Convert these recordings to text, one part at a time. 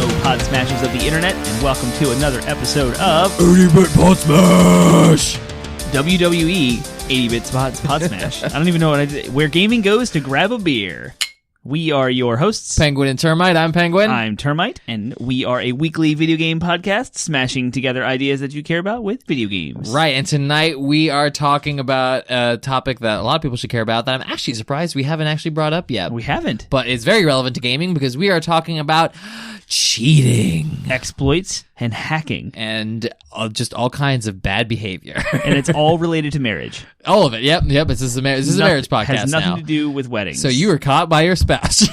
Hello, Podsmashers of the internet, and welcome to another episode of 80-Bit Podsmash! WWE 80-Bit Podsmash. I don't even know what I did. Where gaming goes to grab a beer. We are your hosts. Penguin and Termite. I'm Penguin. I'm Termite, and we are a weekly video game podcast smashing together ideas that you care about with video games. Right, and tonight we are talking about a topic that a lot of people should care about that I'm actually surprised we haven't actually brought up yet. We haven't. But it's very relevant to gaming because we are talking about cheating. Exploits and hacking. And just all kinds of bad behavior. And it's all related to marriage. All of it, yep. This is a marriage podcast now. Has nothing to do with weddings. So you were caught by your spouse.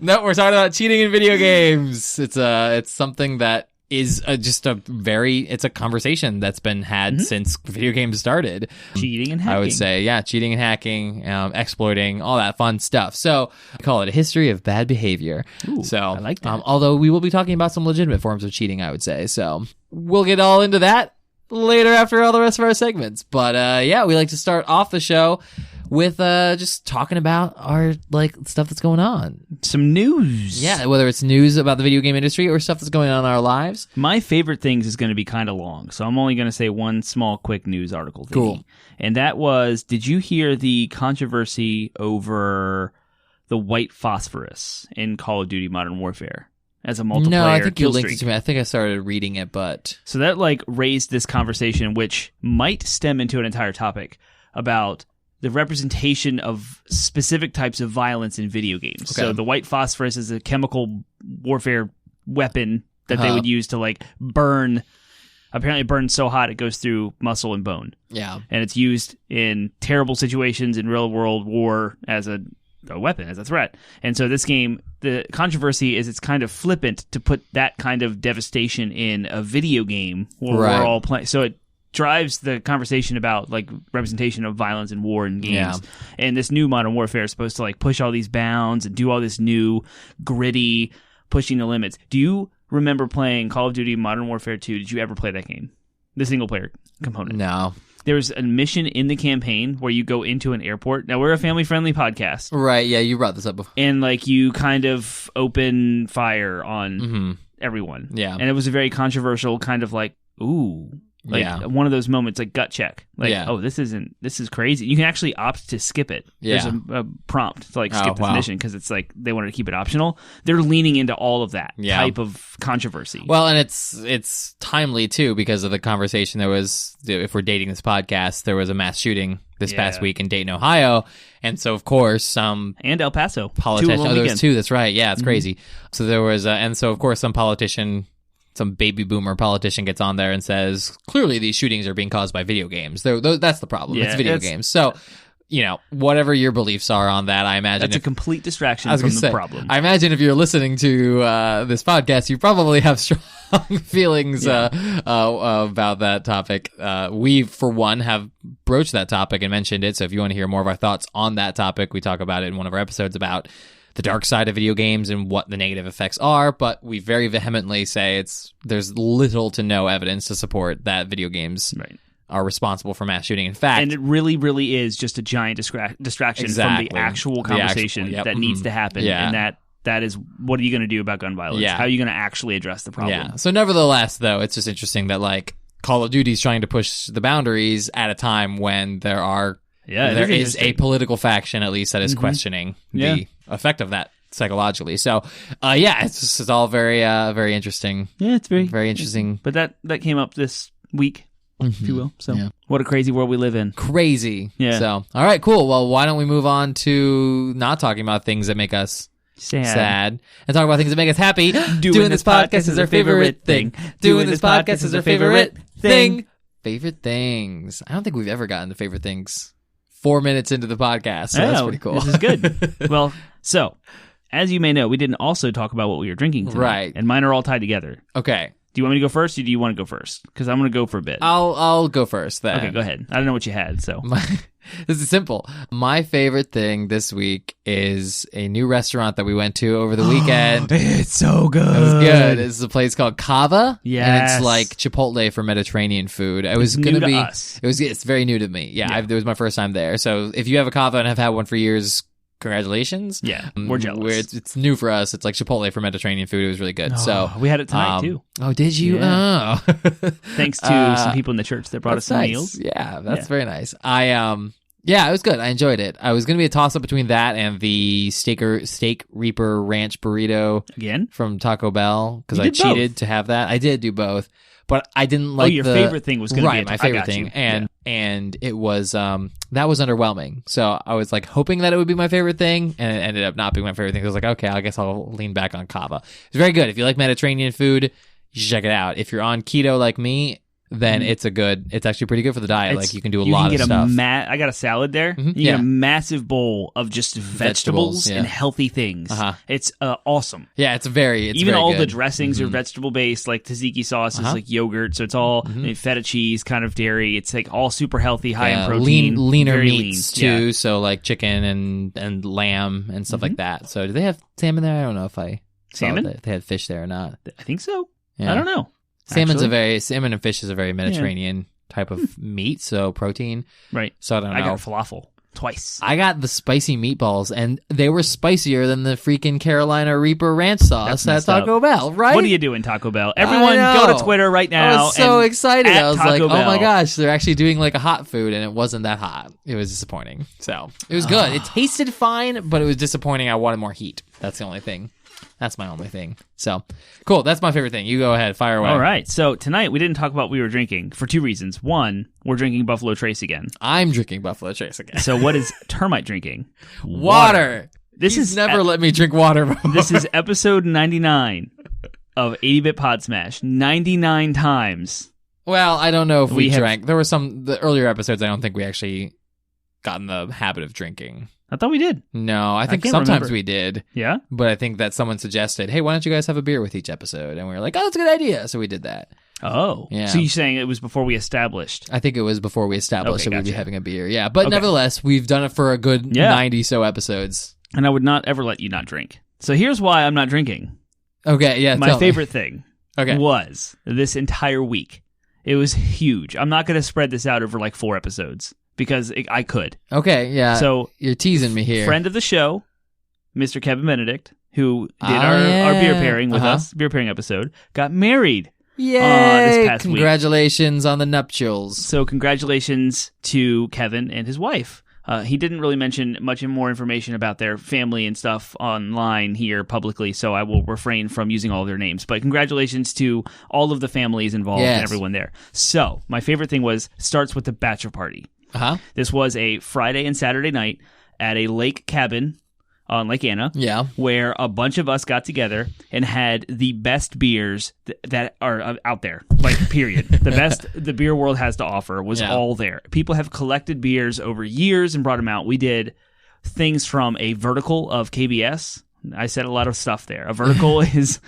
No, we're talking about cheating in video games. It's something that is it's a conversation that's been had since video games started. Cheating and hacking. I would say, yeah, cheating and hacking, exploiting, all that fun stuff. So I call it a history of bad behavior. Ooh, so I like that. Although we will be talking about some legitimate forms of cheating, I would say. So we'll get all into that later after all the rest of our segments. But yeah, we like to start off the show with just talking about our stuff that's going on. Some news. Yeah, whether it's news about the video game industry or stuff that's going on in our lives. My favorite things is going to be kind of long, so I'm only going to say one small quick news article. Cool. And that was, did you hear the controversy over the white phosphorus in Call of Duty Modern Warfare as a multiplayer No, I think you linked streak? it to me. I think I started reading it, but... So that raised this conversation, which might stem into an entire topic about the representation of specific types of violence in video games. Okay. So the white phosphorus is a chemical warfare weapon that they would use to burn. Apparently it burns so hot it goes through muscle and bone. Yeah. And it's used in terrible situations in real world war as a weapon, as a threat. And so this game, the controversy is it's kind of flippant to put that kind of devastation in a video game where we're all playing. So it drives the conversation about representation of violence and war in games. Yeah. And this new Modern Warfare is supposed to push all these bounds and do all this new gritty pushing the limits. Do you remember playing Call of Duty Modern Warfare 2? Did you ever play that game? The single player component. No. There's a mission in the campaign where you go into an airport. Now, we're a family-friendly podcast. Right, yeah, you brought this up before. And you kind of open fire on everyone. Yeah. And it was a very controversial kind of ooh. One of those moments, gut check. Oh, this is crazy. You can actually opt to skip it. Yeah. There's a prompt to skip this wow. mission because it's they wanted to keep it optional. They're leaning into all of that type of controversy. Well, and it's timely too because of the conversation there was, if we're dating this podcast, there was a mass shooting this past week in Dayton, Ohio. And so, of course, and El Paso. Politician. There was two, that's right. Yeah, it's crazy. So there was, and so, of course, some baby boomer politician gets on there and says, clearly these shootings are being caused by video games. That's the problem. It's video games. So, whatever your beliefs are on that, I imagine... That's a complete distraction from the problem. I imagine if you're listening to this podcast, you probably have strong feelings about that topic. We, for one, have broached that topic and mentioned it. So if you want to hear more of our thoughts on that topic, we talk about it in one of our episodes about the dark side of video games and what the negative effects are, but we very vehemently say there's little to no evidence to support that video games are responsible for mass shooting. In fact, and it really, really is just a giant distraction from the actual conversation that needs to happen, and that is, what are you going to do about gun violence? Yeah. How are you going to actually address the problem? Yeah. So nevertheless, though, it's just interesting that Call of Duty is trying to push the boundaries at a time when there is a political faction, at least, that is questioning the effect of that psychologically. So, it's all very, very interesting. Yeah, it's very interesting. But that came up this week, if you will. So, what a crazy world we live in. Crazy. Yeah. So, all right, cool. Well, why don't we move on to not talking about things that make us sad and talk about things that make us happy. Doing this podcast is our favorite thing. Doing this podcast is our favorite thing. Favorite things. I don't think we've ever gotten to favorite things 4 minutes into the podcast, so that's pretty cool. This is good. Well, so, as you may know, we didn't also talk about what we were drinking tonight. Right. And mine are all tied together. Okay. Do you want me to go first, or do you want to go first? Because I'm going to go for a bit. I'll go first then. Okay, go ahead. I don't know what you had, so. This is simple. My favorite thing this week is a new restaurant that we went to over the weekend. It's so good. It was good. It's a place called Cava. Yes. And it's like Chipotle for Mediterranean food. It's very new to me. Yeah. It was my first time there. So if you have a Cava and have had one for years, congratulations. Yeah, we're jealous. It's new for us. It's like Chipotle for Mediterranean food. It was really good. So we had it tonight too. Oh, did you? Yeah. Oh. Thanks to some people in the church that brought us some nice. meals. Yeah, that's very nice. Yeah, it was good. I enjoyed it. I was going to be a toss-up between that and the Steak Reaper Ranch Burrito Again? from Taco Bell because I cheated to have that. I did do both, but I didn't like your favorite thing was going to be my favorite thing, and it was that was underwhelming. So I was like hoping that it would be my favorite thing, and it ended up not being my favorite thing. I was like, okay, I guess I'll lean back on Kava. It's very good. If you like Mediterranean food, you should check it out. If you're on keto like me, then it's actually pretty good for the diet. Like you can do a lot of stuff. I got a salad there. You get a massive bowl of just vegetables and healthy things. It's awesome. Yeah, it's very all good. the dressings are vegetable based, like tzatziki sauce is like yogurt, so it's all feta cheese, kind of dairy. It's like all super healthy, high in protein, leaner meats too. So like chicken and lamb and stuff like that. So do they have salmon there? I don't know if I saw that they had fish there or not. I think so. Yeah. I don't know. Salmon and fish is a very Mediterranean type of meat, so protein. Right. So I don't know. I got falafel twice. I got the spicy meatballs, and they were spicier than the freaking Carolina Reaper ranch sauce at Taco Bell, right? What are you doing, Taco Bell? Everyone go to Twitter right now. I was so excited. I was like, Taco Bell. oh my gosh, they're actually doing like a hot food, and it wasn't that hot. It was disappointing. So it was good. It tasted fine, but it was disappointing. I wanted more heat. That's the only thing. That's my only thing. So, cool. That's my favorite thing. You go ahead. Fire away. All right. So, tonight we didn't talk about what we were drinking for two reasons. One, we're drinking Buffalo Trace again. I'm drinking Buffalo Trace again. So, what is Termite drinking? Water. He's never let me drink water before. This is episode 99 of 80-Bit Podsmash. 99 times. Well, I don't know if we drank. There were the earlier episodes I don't think we actually got in the habit of drinking. I thought we did. No, I think sometimes we did. Yeah? But I think that someone suggested, hey, why don't you guys have a beer with each episode? And we were like, oh, that's a good idea. So we did that. Oh. Yeah. So you're saying it was before we established? I think it was before we established that we'd be having a beer. Yeah. But nevertheless, we've done it for a good 90 so episodes. And I would not ever let you not drink. So here's why I'm not drinking. Okay, yeah. My favorite thing was this entire week. It was huge. I'm not going to spread this out over like 4 episodes. Because I could. Okay, yeah. So you're teasing me here. Friend of the show, Mr. Kevin Benedict, who did our beer pairing with us, beer pairing episode, got married. Yay! This past week. Congratulations on the nuptials. So congratulations to Kevin and his wife. He didn't really mention much more information about their family and stuff online here publicly, so I will refrain from using all of their names. But congratulations to all of the families involved and everyone there. So my favorite thing starts with the bachelor party. This was a Friday and Saturday night at a lake cabin on Lake Anna, where a bunch of us got together and had the best beers that are out there, like, period. The best the beer world has to offer was all there. People have collected beers over years and brought them out. We did things from a vertical of KBS. I said a lot of stuff there. A vertical is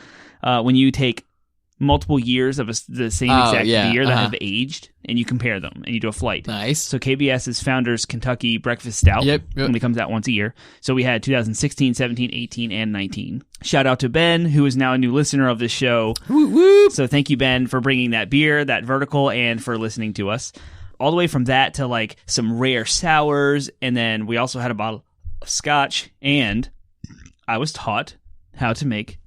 when you take multiple years of the same exact beer that have aged, and you compare them, and you do a flight. Nice. So KBS is Founders Kentucky Breakfast Stout. Yep. Only comes out once a year. So we had 2016, 17, 18, and 19. Shout out to Ben, who is now a new listener of this show. Whoop, whoop. So thank you, Ben, for bringing that beer, that vertical, and for listening to us. All the way from that to like some rare sours, and then we also had a bottle of scotch, and I was taught how to make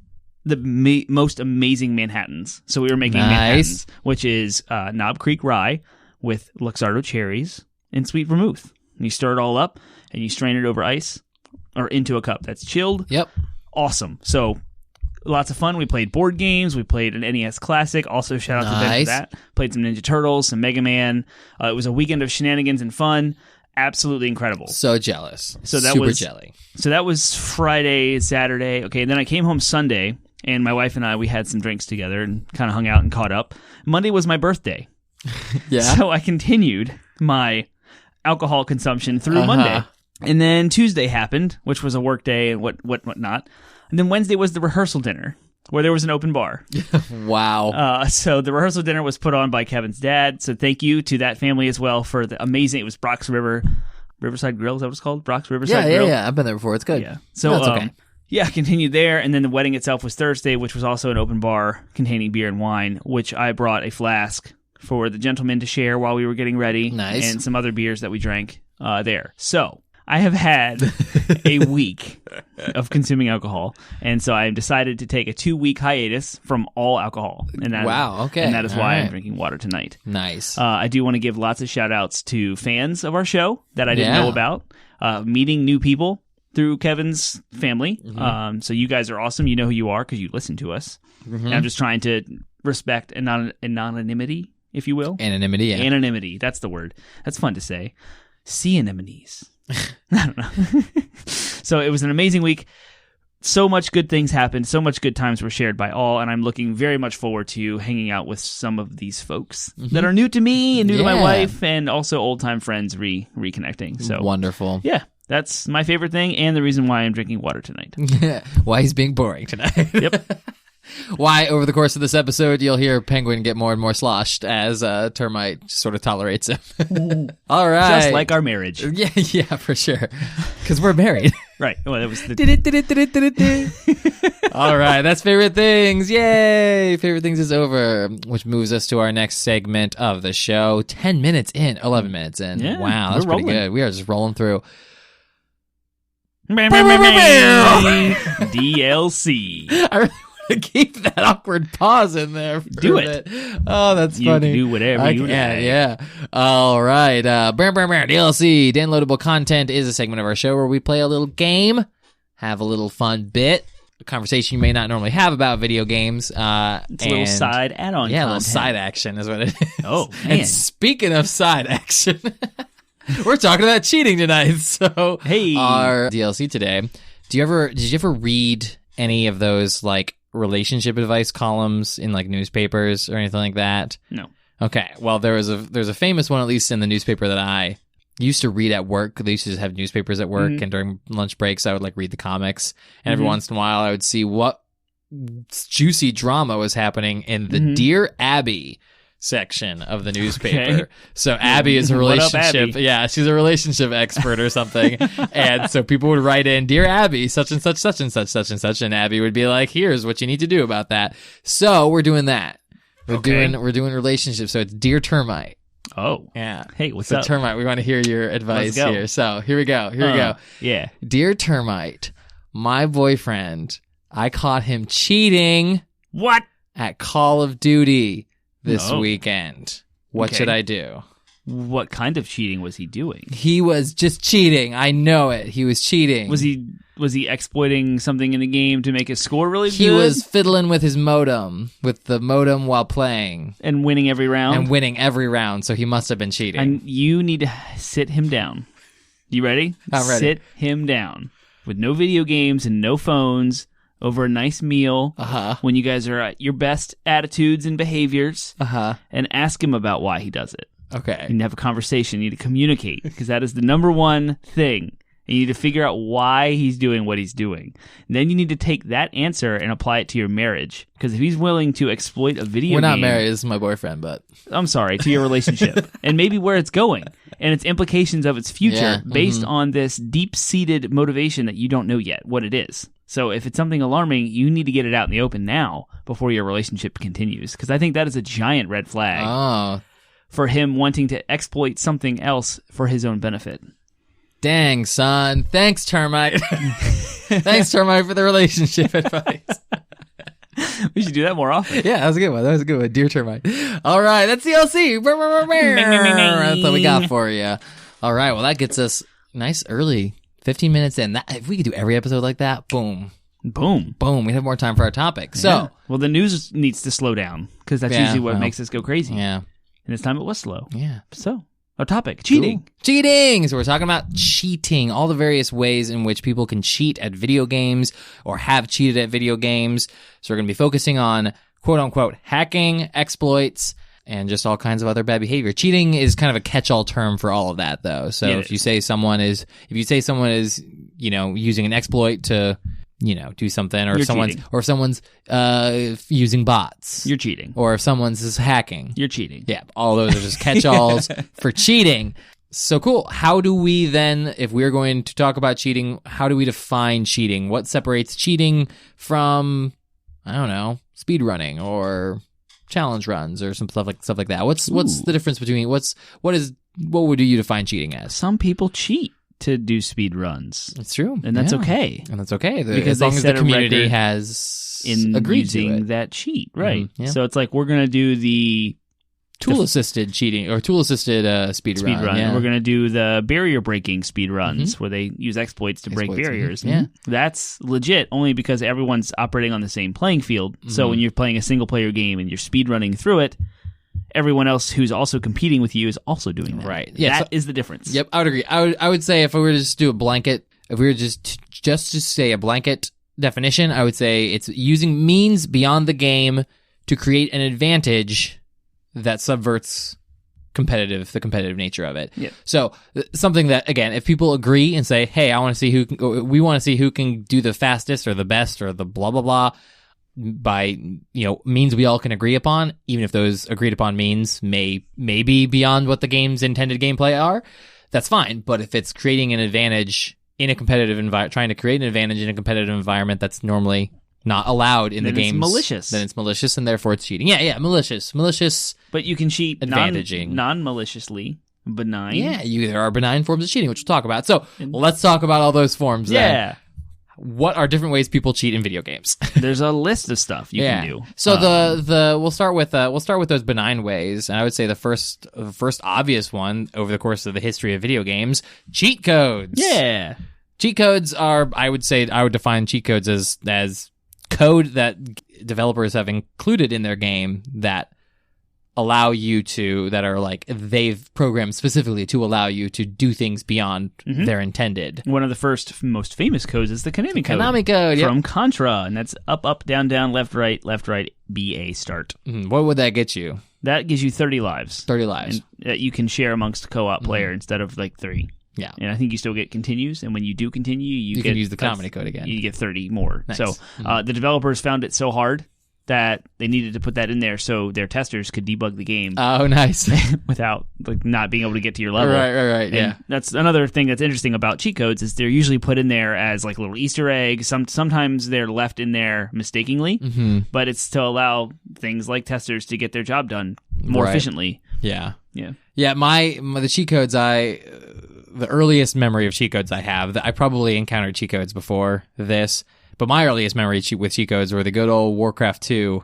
the most amazing Manhattans. So we were making Manhattans, which is Knob Creek rye with Luxardo cherries and sweet vermouth. And you stir it all up, and you strain it over ice or into a cup that's chilled. Yep. Awesome. So lots of fun. We played board games. We played an NES Classic. Also, shout out to Ben for that. Played some Ninja Turtles, some Mega Man. It was a weekend of shenanigans and fun. Absolutely incredible. So jealous. So that Super jelly. So that was Friday, Saturday. Okay, and then I came home Sunday, and my wife and we had some drinks together and kind of hung out and caught up. Monday was my birthday. So I continued my alcohol consumption through Monday. And then Tuesday happened, which was a work day and whatnot. And then Wednesday was the rehearsal dinner, where there was an open bar. Wow. So the rehearsal dinner was put on by Kevin's dad. So thank you to that family as well for the amazing, it was Brock's Riverside Grill, is that what it's called? Brock's Riverside Grill? Yeah. I've been there before. It's good. Yeah. So that's okay. Yeah, continued there, and then the wedding itself was Thursday, which was also an open bar containing beer and wine, which I brought a flask for the gentlemen to share while we were getting ready. Nice. And some other beers that we drank there. So I have had a week of consuming alcohol, and so I decided to take a 2-week hiatus from all alcohol. And that, wow, okay. And that is all why right. I'm drinking water tonight. Nice. I do want to give lots of shout-outs to fans of our show that I didn't know about, meeting new people through Kevin's family. So you guys are awesome. You know who you are because you listen to us. And I'm just trying to respect anonymity, if you will. Anonymity, yeah. Anonymity, that's the word. That's fun to say. Sea anemones. I don't know. So it was an amazing week. So much good things happened. So much good times were shared by all. And I'm looking very much forward to hanging out with some of these folks that are new to me and new to my wife, and also old-time friends reconnecting. So wonderful. Yeah, that's my favorite thing and the reason why I'm drinking water tonight. Why he's being boring tonight. Yep. Why, over the course of this episode, you'll hear Penguin get more and more sloshed as Termite sort of tolerates him. All right. Just like our marriage. Yeah, for sure. Because we're married. Right. Well, that was the... All right. That's Favorite Things. Yay. Favorite Things is over, which moves us to our next segment of the show. 10 minutes in. 11 minutes in. Yeah, wow. That's pretty good. We are just rolling through. DLC. I really want to keep that awkward pause in there. Do it. Oh, that's you funny. Can do whatever you like. Yeah. All right. DLC. Downloadable content is a segment of our show where we play a little game, have a little fun bit, a conversation you may not normally have about video games. It's a little side add-on. Yeah, a little side action is what it is. Oh, man. And speaking of side action, we're talking about cheating tonight. So, hey, our DLC today. Did you ever read any of those like relationship advice columns in like newspapers or anything like that? No. Okay. Well, there's a famous one, at least in the newspaper that I used to read at work. They used to just have newspapers at work, and during lunch breaks, I would like read the comics. And every once in a while, I would see what juicy drama was happening in the Dear Abby section of the newspaper. Okay. So Abby is a relationship. Yeah, she's a relationship expert or something. And so people would write in, "Dear Abby, such and such, such and such, such and such," and Abby would be like, "Here's what you need to do about that." So we're doing that. We're doing relationships. So it's Dear Termite. Oh. Yeah. Hey, what's up? Termite, we want to hear your advice here. So here we go. Here we go. Yeah. Dear Termite, my boyfriend, I caught him cheating. What? At Call of Duty this weekend. What should I do? What kind of cheating was he doing? He was just cheating. I know it. He was cheating. Was he exploiting something in the game to make his score really good? He was fiddling with his modem, with the modem while playing. And winning every round? So he must have been cheating. And you need to sit him down. You ready? I'm ready. Sit him down. With no video games and no phones, over a nice meal, when you guys are at your best attitudes and behaviors, and ask him about why he does it. Okay. You need to have a conversation. You need to communicate, because that is the number one thing. And you need to figure out why he's doing what he's doing. And then you need to take that answer and apply it to your marriage. Because if he's willing to exploit a video game... We're not married. This is my boyfriend, but... I'm sorry, to your relationship. And maybe where it's going. And its implications of its future based on this deep-seated motivation that you don't know yet what it is. So if it's something alarming, you need to get it out in the open now before your relationship continues. Because I think that is a giant red flag for him wanting to exploit something else for his own benefit. Dang, son. Thanks, Termite. Thanks, Termite, for the relationship advice. We should do that more often. Yeah, that was a good one. Dear Termite. All right, that's DLC. That's what we got for you. All right, well, that gets us nice early. 15 minutes in. If we could do every episode like that, boom. Boom. Boom. We have more time for our topic. So, well, the news needs to slow down because that's usually what makes us go crazy. Yeah. And this time it was slow. Yeah. So, our topic, cheating. Cool. Cheating! So we're talking about cheating, all the various ways in which people can cheat at video games or have cheated at video games. So we're going to be focusing on quote-unquote hacking, exploits, and just all kinds of other bad behavior. Cheating is kind of a catch-all term for all of that, though. So if you say someone is, using an exploit to, do something, or if someone's using bots, you're cheating. Or if someone's is hacking, you're cheating. Yeah, all those are just catch-alls for cheating. So cool. How do we then, if we're going to talk about cheating, how do we define cheating? What separates cheating from, I don't know, speedrunning or challenge runs or some stuff like that? What's the difference between what would you define cheating as? Some people cheat. to do speed runs. It's true. And that's okay. And that's okay. Because as long they as set the a community record has in agreed using to it. that cheat, right? Yeah. So it's like we're going to do the Tool-assisted cheating or tool-assisted speed run. run. Yeah. And we're going to do the barrier breaking speed runs where they use exploits to break barriers. Yeah. That's legit only because everyone's operating on the same playing field. So when you're playing a single player game and you're speed running through it, everyone else who's also competing with you is also doing that. Right. Yeah. That is the difference. Yep, I would agree. I would say if we were to just do a blanket, if we were just to say a blanket definition, I would say it's using means beyond the game to create an advantage that subverts the competitive nature of it. Yep. So something that, again, if people agree and say, hey, we want to see who can do the fastest or the best or the blah, blah, blah, by, means we all can agree upon, even if those agreed upon means may be beyond what the game's intended gameplay are, that's fine. But if it's creating an advantage in a competitive environment, trying to create an advantage in a competitive environment that's normally not allowed in the game, malicious. Then it's malicious, and therefore it's cheating. Yeah, malicious. But you can cheat advantaging. non-maliciously, benign. Yeah, there are benign forms of cheating, which we'll talk about. So let's talk about all those forms. Yeah. Then. What are different ways people cheat in video games? There's a list of stuff you can do. So we'll start with those benign ways, and I would say the first obvious one over the course of the history of video games, cheat codes. Yeah. Cheat codes are, I would define cheat codes as code that developers have included in their game that allow you to, that are like they've programmed specifically to allow you to do things beyond their intended. One of the first most famous codes is the Konami code. Konami code, from Contra, and that's up, down, left, right, BA start. What would that get you? That gives you 30 lives. 30 lives. And that you can share amongst a co-op player instead of like 3. Yeah. And I think you still get continues, and when you do continue, you can use the Konami code again. You get 30 more. Nice. So the developers found it so hard that they needed to put that in there so their testers could debug the game. Oh, nice. without not being able to get to your level. Right. Yeah. That's another thing that's interesting about cheat codes is they're usually put in there as like little Easter eggs. Sometimes they're left in there mistakenly, but it's to allow things like testers to get their job done more efficiently. Yeah. Yeah. Yeah. The cheat codes the earliest memory of cheat codes I have, I probably encountered cheat codes before this, but my earliest memory with cheat codes were the good old Warcraft 2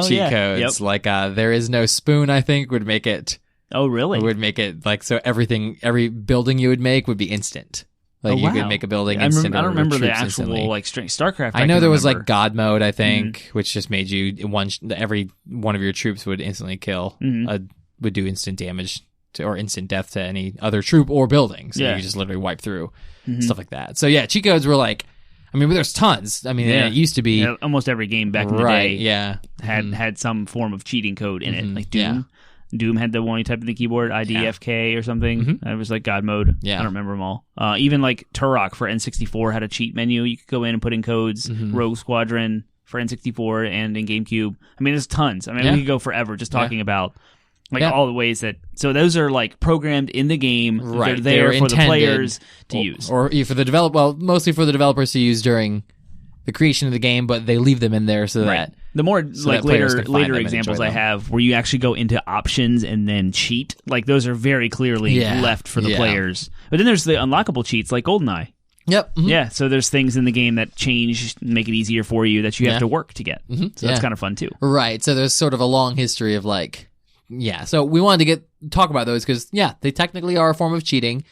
cheat codes. Yep. Like, there is no spoon, I think, would make it. Oh, really? Would make it like, so every building you would make would be instant. Like, you could make a building instant. I don't remember the actual, instantly. like, StarCraft. I know there was, like, God mode, I think, which just made you, every one of your troops would instantly kill, would do instant damage or instant death to any other troop or building. So you just literally wipe through stuff like that. So yeah, cheat codes were like, I mean, there's tons. I mean, it used to be almost every game back in the day. Had some form of cheating code in it, like Doom. Yeah. Doom had the one you type in the keyboard, IDFK or something. It was like God mode. Yeah. I don't remember them all. Even like Turok for N64 had a cheat menu. You could go in and put in codes. Rogue Squadron for N64 and in GameCube. I mean, there's tons. I mean, we could go forever just talking about all the ways that. So those are like programmed in the game. Right. They're there for the players to use. Or for the mostly for the developers to use during the creation of the game, but they leave them in there so that the more like later them examples I have where you actually go into options and then cheat, like those are very clearly left for the players. But then there's the unlockable cheats like GoldenEye. Yep. Yeah, so there's things in the game that make it easier for you that you have to work to get. So that's kind of fun too. Right. So there's sort of a long history of like, so we wanted to talk about those because they technically are a form of cheating.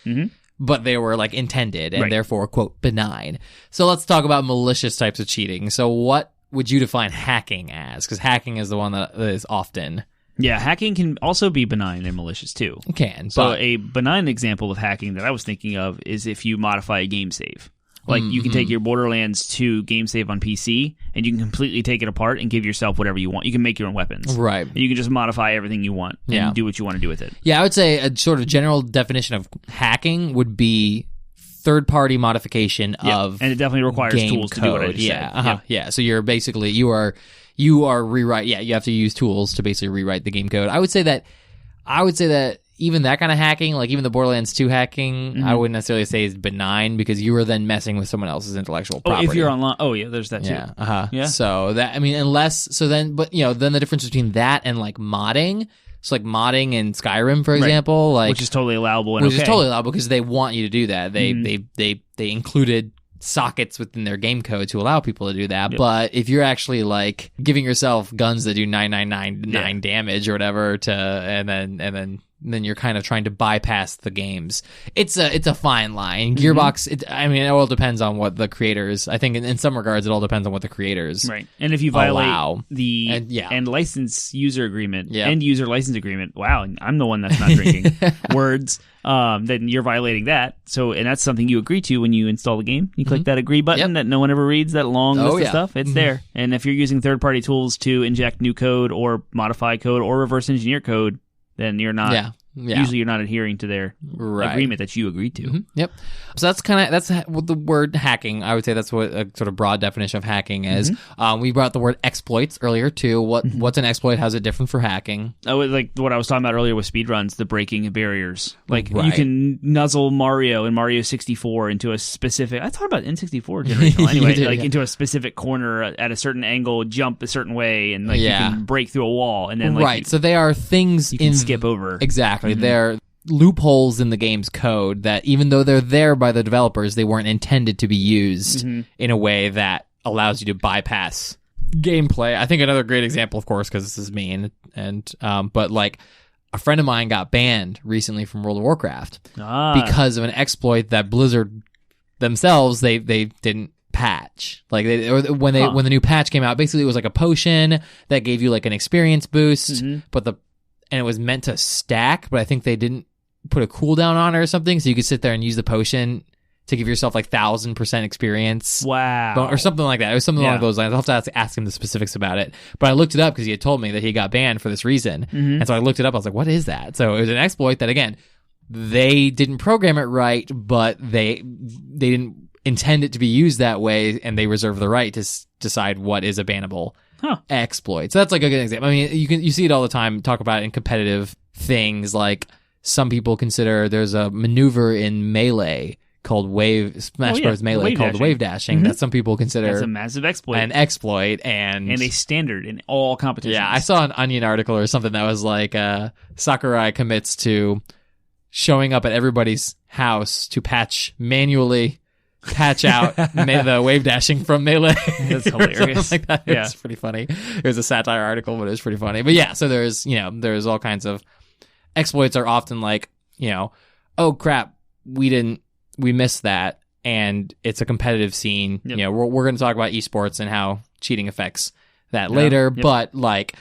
But they were like intended and therefore, quote, benign. So let's talk about malicious types of cheating. So what would you define hacking as? Because hacking is the one that is often. Yeah, hacking can also be benign and malicious too. It can. So a benign example of hacking that I was thinking of is if you modify a game save. Like you can take your Borderlands 2 game save on PC and you can completely take it apart and give yourself whatever you want. You can make your own weapons. Right. And you can just modify everything you want and do what you want to do with it. Yeah, I would say a sort of general definition of hacking would be third-party modification of and it definitely requires game tools code. to do what I just said. Yeah, so you're basically you are rewrite. Yeah, you have to use tools to basically rewrite the game code. I would say that even that kind of hacking, like even the Borderlands 2 hacking, I wouldn't necessarily say is benign because you are then messing with someone else's intellectual property. If you're online, there's that too. Yeah. So that, I mean, then the difference between that and like modding. So like modding in Skyrim, for example, like which is totally allowable. And which is totally allowable because they want you to do that. They included sockets within their game code to allow people to do that. But if you're actually like giving yourself guns that do 9999 damage or whatever and then you're kind of trying to bypass the games. It's a fine line. Gearbox, it all depends on what the creators, I think in some regards, it all depends on what the creators right. And if you violate allow. the and license user agreement, end user license agreement, wow, I'm the one that's not drinking words, then you're violating that. So, and that's something you agree to when you install the game. You click that agree button that no one ever reads, that long list of stuff. It's there. And if you're using third-party tools to inject new code or modify code or reverse engineer code, then you're not. Usually, you're not adhering to their agreement that you agreed to. Yep. So that's what the word hacking. I would say that's what a sort of broad definition of hacking is. We brought the word exploits earlier too. What's an exploit? How's it different for hacking? Oh, like what I was talking about earlier with speedruns, the breaking of barriers. Like you can nuzzle Mario in Mario 64 into a specific. I thought about N64 generational anyway. Into a specific corner at a certain angle, jump a certain way, and you can break through a wall, and then so they are things you can skip over. Exactly. They're loopholes in the game's code that even though they're there by the developers, they weren't intended to be used in a way that allows you to bypass gameplay. I think another great example, of course, because this is me, but like a friend of mine got banned recently from World of Warcraft because of an exploit that Blizzard themselves they didn't patch. Like when the new patch came out, basically it was like a potion that gave you like an experience boost, and it was meant to stack, but I think they didn't put a cooldown on it or something, so you could sit there and use the potion to give yourself like 1,000% experience. Wow. Or something like that. It was something along those lines. I'll have to ask him the specifics about it. But I looked it up because he had told me that he got banned for this reason. And so I looked it up. I was like, what is that? So it was an exploit that, again, they didn't program it right, but they didn't intend it to be used that way, and they reserve the right to decide what is a bannable exploit. So that's like a good example. I mean, you see it all the time. Talk about it in competitive things. Like some people consider there's a maneuver in Melee called Smash Bros. Melee called wave dashing that some people consider that's a massive exploit, and a standard in all competitions. Yeah, I saw an Onion article or something that was like Sakurai commits to showing up at everybody's house to manually patch out the wave dashing from Melee. That's hilarious. Like that. It's pretty funny. It was a satire article, but it was pretty funny. But yeah, so there's all kinds of exploits are often like, oh crap, we missed that, and it's a competitive scene. We're going to talk about esports and how cheating affects that later, but like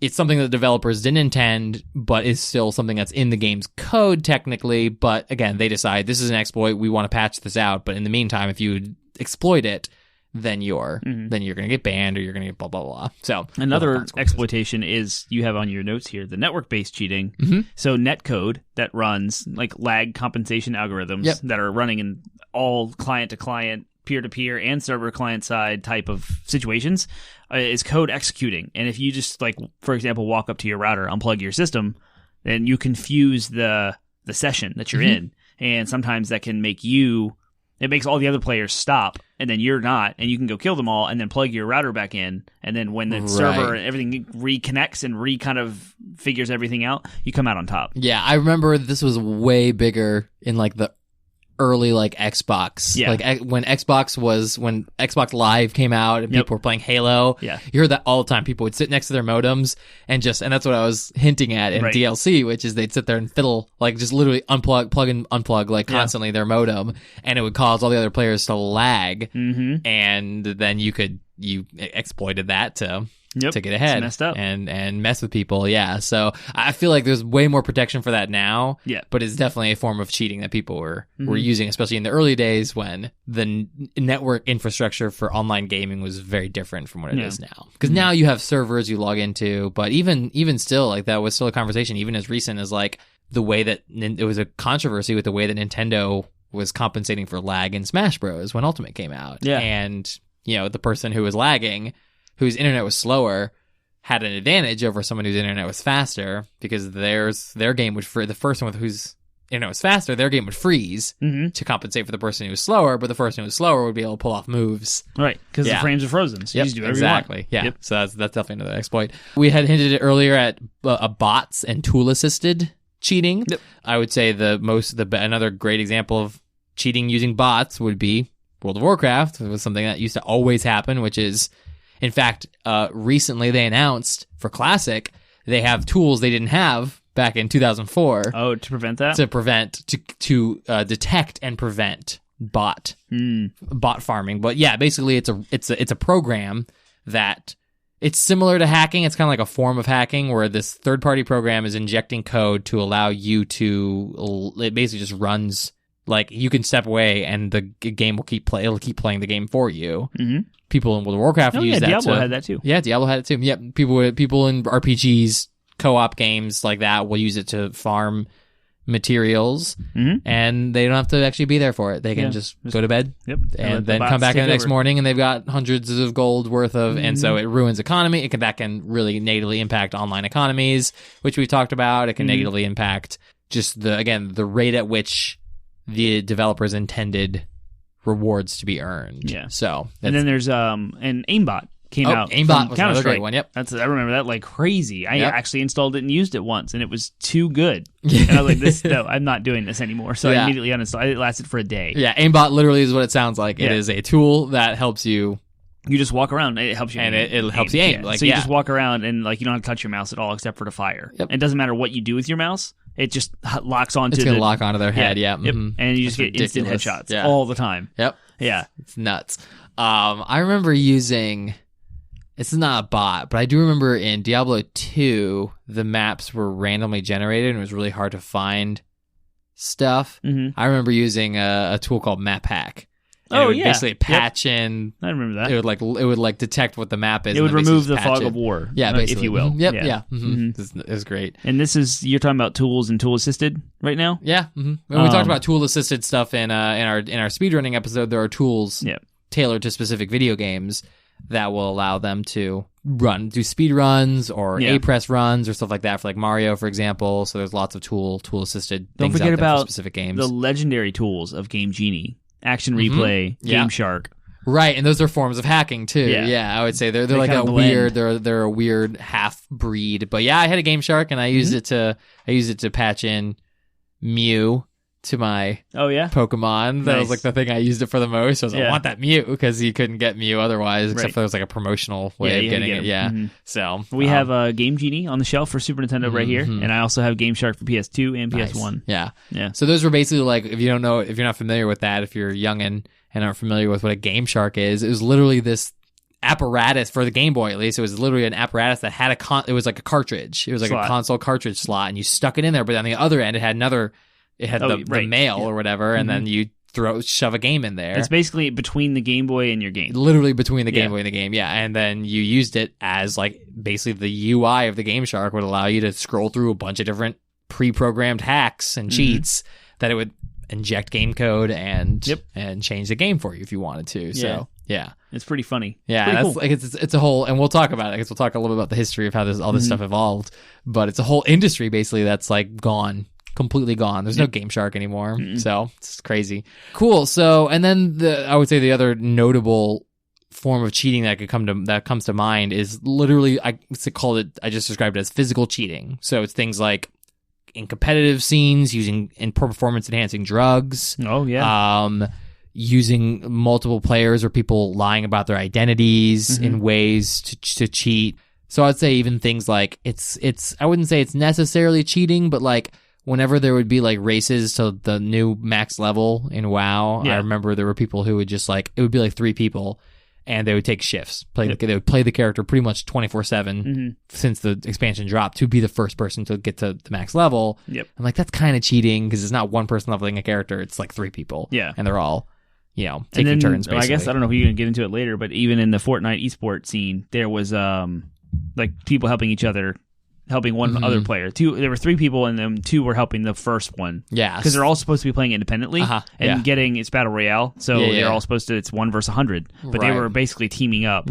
it's something that developers didn't intend, but is still something that's in the game's code technically. But again, they decide this is an exploit. We want to patch this out. But in the meantime, if you exploit it, then you're going to get banned or you're going to get blah, blah, blah. So another exploitation is you have on your notes here, the network-based cheating. So netcode that runs like lag compensation algorithms that are running in all client-to-client, peer-to-peer, and server client-side type of situations is code executing. And if you just, like, for example, walk up to your router, unplug your system, then you confuse the session that you're in. And sometimes that can it makes all the other players stop, and then you're not, and you can go kill them all, and then plug your router back in, and then when the server and everything reconnects and kind of figures everything out, you come out on top. Yeah, I remember this was way bigger in like the early like Xbox. Like when Xbox Live came out and people were playing Halo. You heard that all the time. People would sit next to their modems and that's what I was hinting at in DLC, which is they'd sit there and fiddle, like just literally plug and unplug like constantly their modem, and it would cause all the other players to lag. And then you exploited that to get ahead and mess with people. So I feel like there's way more protection for that now, but it's definitely a form of cheating that people were using, especially in the early days when the network infrastructure for online gaming was very different from what it is now, because now you have servers you log into, but even still, like that was still a conversation even as recent as like the way that it was a controversy with the way that Nintendo was compensating for lag in Smash Bros. When Ultimate came out, and the person who was lagging, whose internet was slower, had an advantage over someone whose internet was faster, because their game would, for the first one whose was faster, their game would freeze to compensate for the person who was slower, but the person who was slower would be able to pull off moves. Right, because the frames are frozen, so you just do whatever exactly. you want. Yeah, so that's definitely another exploit. We had hinted it earlier at bots and tool-assisted cheating. Yep. I would say another great example of cheating using bots would be World of Warcraft. It was something that used to always happen, which is, in fact, recently they announced for Classic, they have tools they didn't have back in 2004. Oh, to prevent that? To detect and prevent bot farming. But yeah, basically it's a program that it's similar to hacking. It's kind of like a form of hacking where this third-party program is injecting code to allow you to, it basically just runs, like you can step away and the game will it'll keep playing the game for you. Mm-hmm. People in World of Warcraft use that. Diablo had that too. Yeah, Diablo had it too. Yep, people in RPGs, co-op games like that will use it to farm materials, and they don't have to actually be there for it. They can just go to bed, and then come back in the next morning, and they've got hundreds of gold worth of, and so it ruins economy. That can really negatively impact online economies, which we talked about. It can negatively impact just the rate at which the developers intended rewards to be earned. Yeah. So, and then there's an aimbot came out. Aimbot was another great one. Yep. I remember that like crazy. I actually installed it and used it once, and it was too good. And I was like, no, I'm not doing this anymore. So I immediately uninstalled it. It lasted for a day. Yeah, aimbot literally is what it sounds like. It is a tool that helps you. You just walk around. It helps you and aim. it helps you aim. So you just walk around and like you don't have to touch your mouse at all except for to fire. Yep. It doesn't matter what you do with your mouse. It just locks onto. It's gonna lock onto their head. Yeah. Yep. Mm-hmm. And you just get instant headshots all the time. Yep. Yeah. It's nuts. I remember using. This is not a bot, but I do remember in Diablo 2, the maps were randomly generated and it was really hard to find stuff. Mm-hmm. I remember using a tool called Map Hack. And it would basically patch in. I remember that. It would detect what the map is. It would remove the fog of war. Yeah, basically. If you will. Yep. Yeah. Mm-hmm. It was great. And you're talking about tools and tool assisted right now? Yeah. Mm-hmm. When we talked about tool assisted stuff in our speedrunning episode, there are tools tailored to specific video games that will allow them to do speed runs or A-press runs or stuff like that for like Mario, for example. So there's lots of tool assisted things out there for specific games. The legendary tools of Game Genie, Action Replay, Game Shark. Right, and those are forms of hacking too. Yeah, I would say they're like a weird they're a weird half breed. But yeah, I had a Game Shark and I used it to patch in Mew to my Pokemon. That was like the thing I used it for the most. I was like, I want that Mew because you couldn't get Mew otherwise, except there was like a promotional way of getting it. Yeah. Mm-hmm. So we have a Game Genie on the shelf for Super Nintendo right here, and I also have Game Shark for PS2 and PS1. Yeah. So those were basically like, if you don't know, if you're not familiar with that, if you're youngin' and aren't familiar with what a Game Shark is, it was literally this apparatus for the Game Boy. At least it was literally an apparatus that had it was like a cartridge. It was like a console cartridge slot, and you stuck it in there. But on the other end, it had the mail or whatever, and then you shove a game in there. It's basically between the Game Boy and your game. Literally between the Game Boy and the game, and then you used it as like basically the UI of the Game Shark would allow you to scroll through a bunch of different pre-programmed hacks and cheats that it would inject game code and change the game for you if you wanted to. So yeah. It's pretty funny. Yeah, pretty that's cool. like it's a whole, and we'll talk about it. I guess we'll talk a little bit about the history of how all this stuff evolved. But it's a whole industry basically that's like completely gone. There's no Game Shark anymore. So it's crazy. Cool. So, and then I would say the other notable form of cheating that comes to mind is literally, I just described it as physical cheating. So it's things like in competitive scenes, using in performance enhancing drugs. Oh yeah. Using multiple players or people lying about their identities in ways to cheat. So I'd say even things like I wouldn't say it's necessarily cheating, but like whenever there would be like races to the new max level in WoW, I remember there were people who would just like, it would be like 3 people and they would take shifts. They would play the character pretty much 24/7 since the expansion dropped to be the first person to get to the max level. I'm like, that's kind of cheating because it's not one person leveling a character. It's like 3 people. And they're all, taking turns basically. I guess, I don't know if you're going to get into it later, but even in the Fortnite esports scene, there was like people helping each other, helping one other player. There were 3 people, and then 2 were helping the first one. Yeah, because they're all supposed to be playing independently and it's battle royale, so they're all supposed to. It's 1 versus 100, but they were basically teaming up.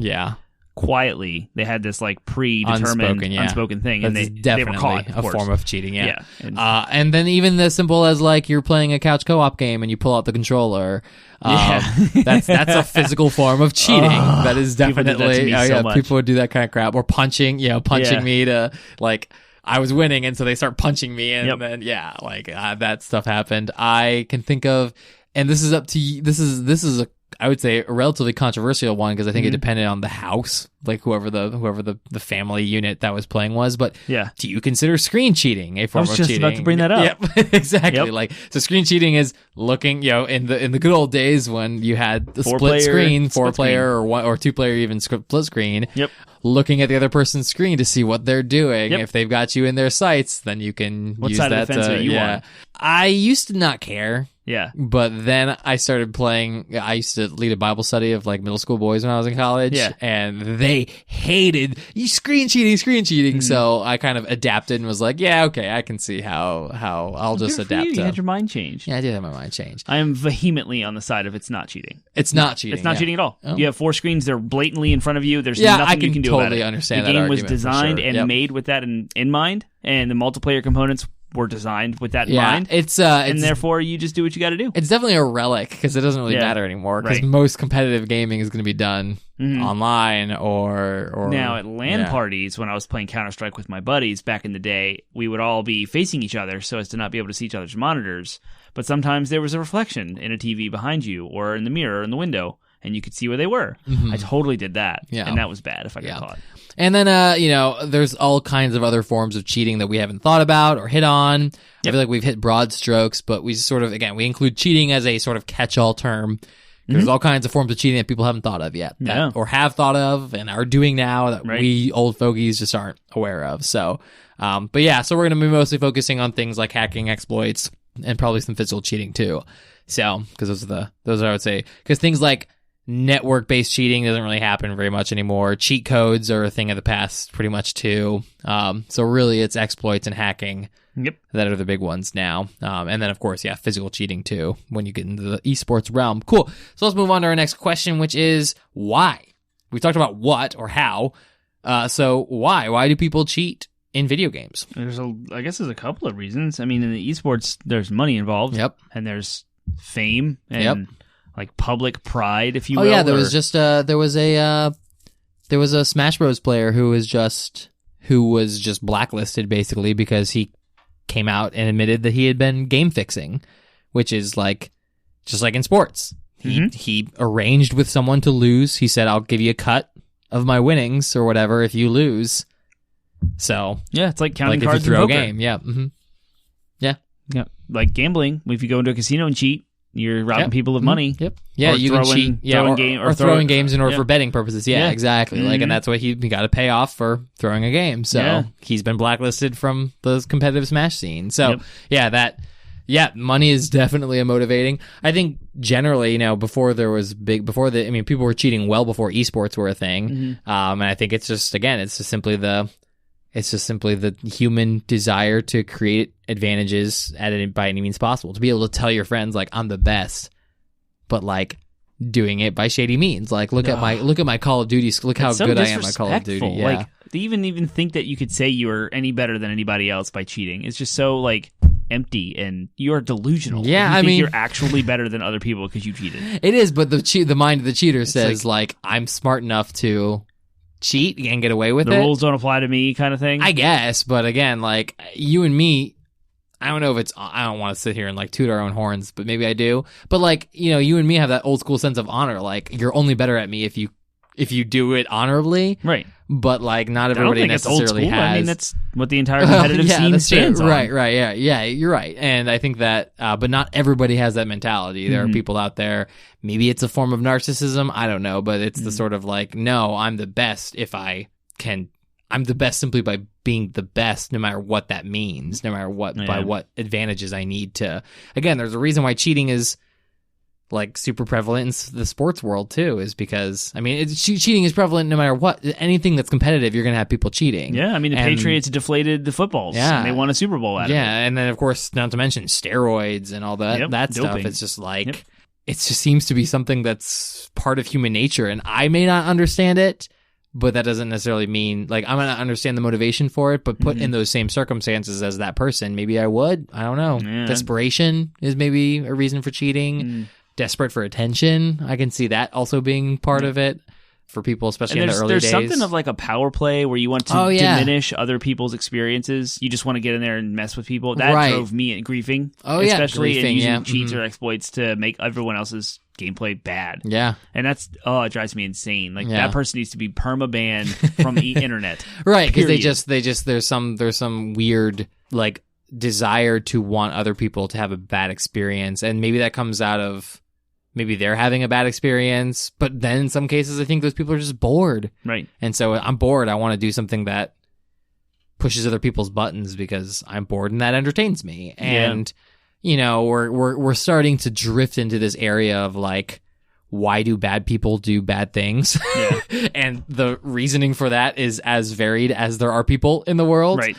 quietly. They had this like predetermined unspoken thing, and they were caught. A form of cheating. Yeah. And then even as simple as like you're playing a couch co-op game and you pull out the controller. That's a physical form of cheating. That is definitely people would do that kind of crap, or punching me to like I was winning, and so they start punching me, and then that stuff happened. I can think of, and this is up to you. This is I would say a relatively controversial one, because I think it depended on the house, like whoever the family unit that was playing was. But do you consider screen cheating a form of cheating? I was just about to bring that up. Yep, exactly. Like, so screen cheating is looking, in the good old days when you had the split screen, 4-player or 1 or 2-player, even split screen. Yep. Looking at the other person's screen to see what they're doing. If they've got you in their sights, then you can what use side that of the fence are you on? I used to not care. Yeah. But then I started playing, I used to lead a Bible study of like middle school boys when I was in college. Yeah. And they hated screen cheating. So I kind of adapted and was like, yeah, okay, I can see how I'll just adapt. You had your mind changed. Yeah, I did have my mind changed. I am vehemently on the side of it's not cheating. It's not cheating. It's not cheating at all. Oh. You have 4 screens. They're blatantly in front of you. There's nothing you can do about it. I can totally understand that The game argument, was designed and made with that in mind, and the multiplayer components were designed with that in mind. And therefore you just do what you got to do. It's definitely a relic, because it doesn't really matter anymore, because most competitive gaming is going to be done online or now at LAN parties. When I was playing Counter-Strike with my buddies back in the day, we would all be facing each other so as to not be able to see each other's monitors, but sometimes there was a reflection in a TV behind you or in the mirror in the window, and you could see where they were. I totally did that, and that was bad if I got caught. And then, there's all kinds of other forms of cheating that we haven't thought about or hit on. I feel like we've hit broad strokes, but we sort of, again, we include cheating as a sort of catch-all term. There's all kinds of forms of cheating that people haven't thought of yet, or have thought of and are doing now that we old fogies just aren't aware of. So, so we're going to be mostly focusing on things like hacking, exploits, and probably some physical cheating too. So, because those are, I would say, because things like network-based cheating doesn't really happen very much anymore. Cheat codes are a thing of the past pretty much too. So really it's exploits and hacking that are the big ones now. And then, of course, physical cheating too when you get into the esports realm. Cool. So let's move on to our next question, which is why? We talked about what or how. So why? Why do people cheat in video games? I guess there's a couple of reasons. I mean, in the esports, there's money involved. Yep. And there's fame and like public pride, if you will. Oh yeah, there was a Smash Bros player who was just blacklisted basically because he came out and admitted that he had been game fixing, which is like just like in sports. He arranged with someone to lose. He said, "I'll give you a cut of my winnings or whatever if you lose." So yeah, it's like counting like cards if you throw in poker. A game. Yeah. Mm-hmm. Yeah, like gambling. If you go into a casino and cheat, you're robbing people of money. Yeah, you can cheat. Yeah, or throwing games in order for betting purposes. Yeah, exactly. Like, and that's what he got to pay off for throwing a game. So he's been blacklisted from the competitive Smash scene. So money is definitely a motivating. I think generally, people were cheating well before esports were a thing. And I think it's just simply the human desire to create advantages by any means possible, to be able to tell your friends like I'm the best, but like doing it by shady means. Like look at my Call of Duty. Look how good I am at Call of Duty. Yeah. Like to even think that you could say you are any better than anybody else by cheating is just so like empty, and you're delusional. Yeah, I mean, you're actually better than other people because you cheated. It is, but the mind of the cheater says like I'm smart enough to cheat and get away with it. The rules don't apply to me, kind of thing. I guess, but again, like you and me, I don't know if I don't want to sit here and like toot our own horns, but maybe I do. But like, you and me have that old school sense of honor. Like you're only better at me if you do it honorably. Right. But like not everybody necessarily has. I mean, that's what the entire competitive scene stands on. Right. Yeah, you're right. And I think that, but not everybody has that mentality. There are people out there, maybe it's a form of narcissism, I don't know, but it's the sort of like, no, I'm the best I'm the best simply by being the best, no matter what that means, no matter by what advantages I need to. Again, there's a reason why cheating is like super prevalent in the sports world too, is because cheating is prevalent no matter what. Anything that's competitive, you're gonna have people cheating. Yeah, I mean the Patriots deflated the footballs. Yeah, and they won a Super Bowl out of it. Yeah, and then of course, not to mention steroids and all that doping stuff. It's just like it just seems to be something that's part of human nature, and I may not understand it, but that doesn't necessarily mean like I'm gonna understand the motivation for it, but put in those same circumstances as that person, maybe I would. I don't know. Yeah. Desperation is maybe a reason for cheating. Desperate for attention, I can see that also being part of it for people, especially in the early days. There's something of like a power play where you want to diminish other people's experiences. You just want to get in there and mess with people. That drove me griefing. Especially in using cheats or exploits to make everyone else's gameplay bad. Yeah. And it drives me insane. Like that person needs to be perma-banned from the internet. Right, because they just there's some weird like desire to want other people to have a bad experience, and maybe that comes out of maybe they're having a bad experience, but then in some cases I think those people are just bored. Right. And so I'm bored. I want to do something that pushes other people's buttons because I'm bored and that entertains me. And you know, we're starting to drift into this area of like, why do bad people do bad things? Yeah. And the reasoning for that is as varied as there are people in the world. Right.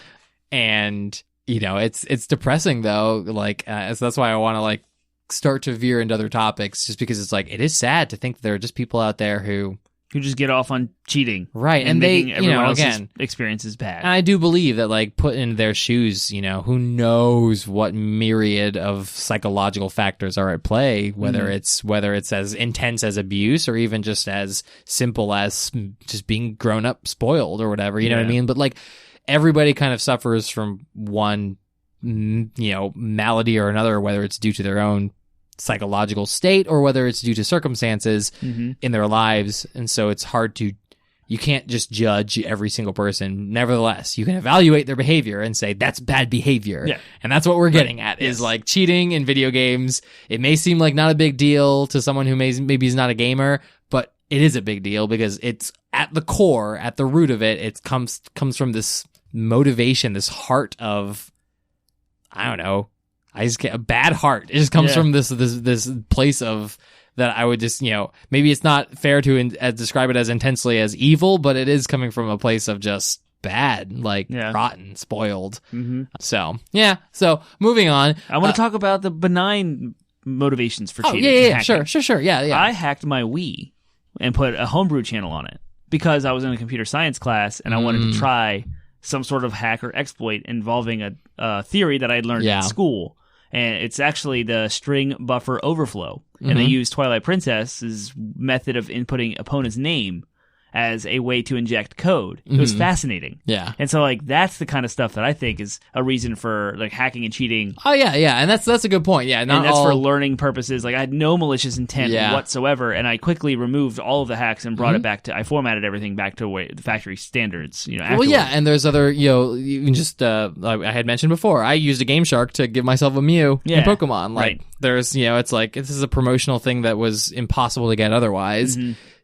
And you know, it's depressing though. Like, so that's why I want to like start to veer into other topics, just because it's like, it is sad to think that there are just people out there who just get off on cheating. Right. And making they, everyone else's again, experiences bad. And I do believe that like put in their shoes, you know, who knows what myriad of psychological factors are at play, whether it's as intense as abuse or even just as simple as just being grown up spoiled or whatever, you know what I mean? But like everybody kind of suffers from one, you know, malady or another, whether it's due to their own psychological state or whether it's due to circumstances in their lives. And so it's hard to, you can't just judge every single person. Nevertheless, you can evaluate their behavior and say that's bad behavior. Yeah. And that's what we're getting at is like cheating in video games. It may seem like not a big deal to someone who maybe is not a gamer, but it is a big deal because it's at the core, at the root of it, it comes from this motivation, this heart of, I don't know, I just get a bad heart. It just comes from this place of that I would just, you know, maybe it's not fair to describe it as intensely as evil, but it is coming from a place of just bad, like rotten, spoiled. So, so moving on. I want to talk about the benign motivations for cheating. Sure. Yeah. I hacked my Wii and put a homebrew channel on it because I was in a computer science class and I wanted to try some sort of hack or exploit involving a theory that I'd learned in school. And it's actually the string buffer overflow. And they use Twilight Princess's method of inputting opponent's name as a way to inject code. It was fascinating. Yeah. And so like that's the kind of stuff that I think is a reason for like hacking and cheating. Oh yeah. And that's a good point. Yeah. And that's for learning purposes. Like I had no malicious intent whatsoever, and I quickly removed all of the hacks and brought it back to, I formatted everything back to the factory standards, you know, afterwards. Well, yeah, and there's other, you know, you can just, I had mentioned before, I used a Game Shark to give myself a Mew in Pokemon. Like there's, you know, it's like, this is a promotional thing that was impossible to get otherwise.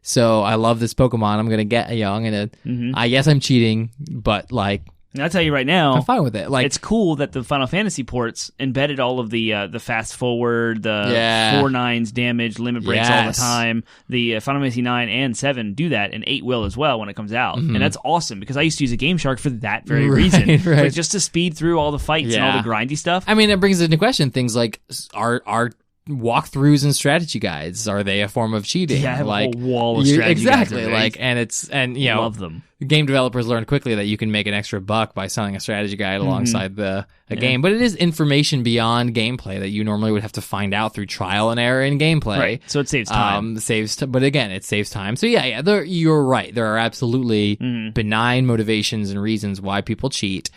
So I love this Pokemon. I'm gonna get a young, and I guess I'm cheating, but like, and I'll tell you right now, I'm fine with it. Like, it's cool that the Final Fantasy ports embedded all of the fast forward, the 4/9s damage, limit breaks all the time. The Final Fantasy 9 and 7 do that, and 8 will as well when it comes out, and that's awesome because I used to use a Game Shark for that very reason, like, just to speed through all the fights and all the grindy stuff. I mean, it brings into question things like are walkthroughs and strategy guides, are they a form of cheating? Yeah, I have like a whole wall of strategy guides. Exactly, like, and you know, love them. Game developers learn quickly that you can make an extra buck by selling a strategy guide alongside a game, but it is information beyond gameplay that you normally would have to find out through trial and error in gameplay. Right, so it saves time. But again, it saves time. So you're right. There are absolutely benign motivations and reasons why people cheat.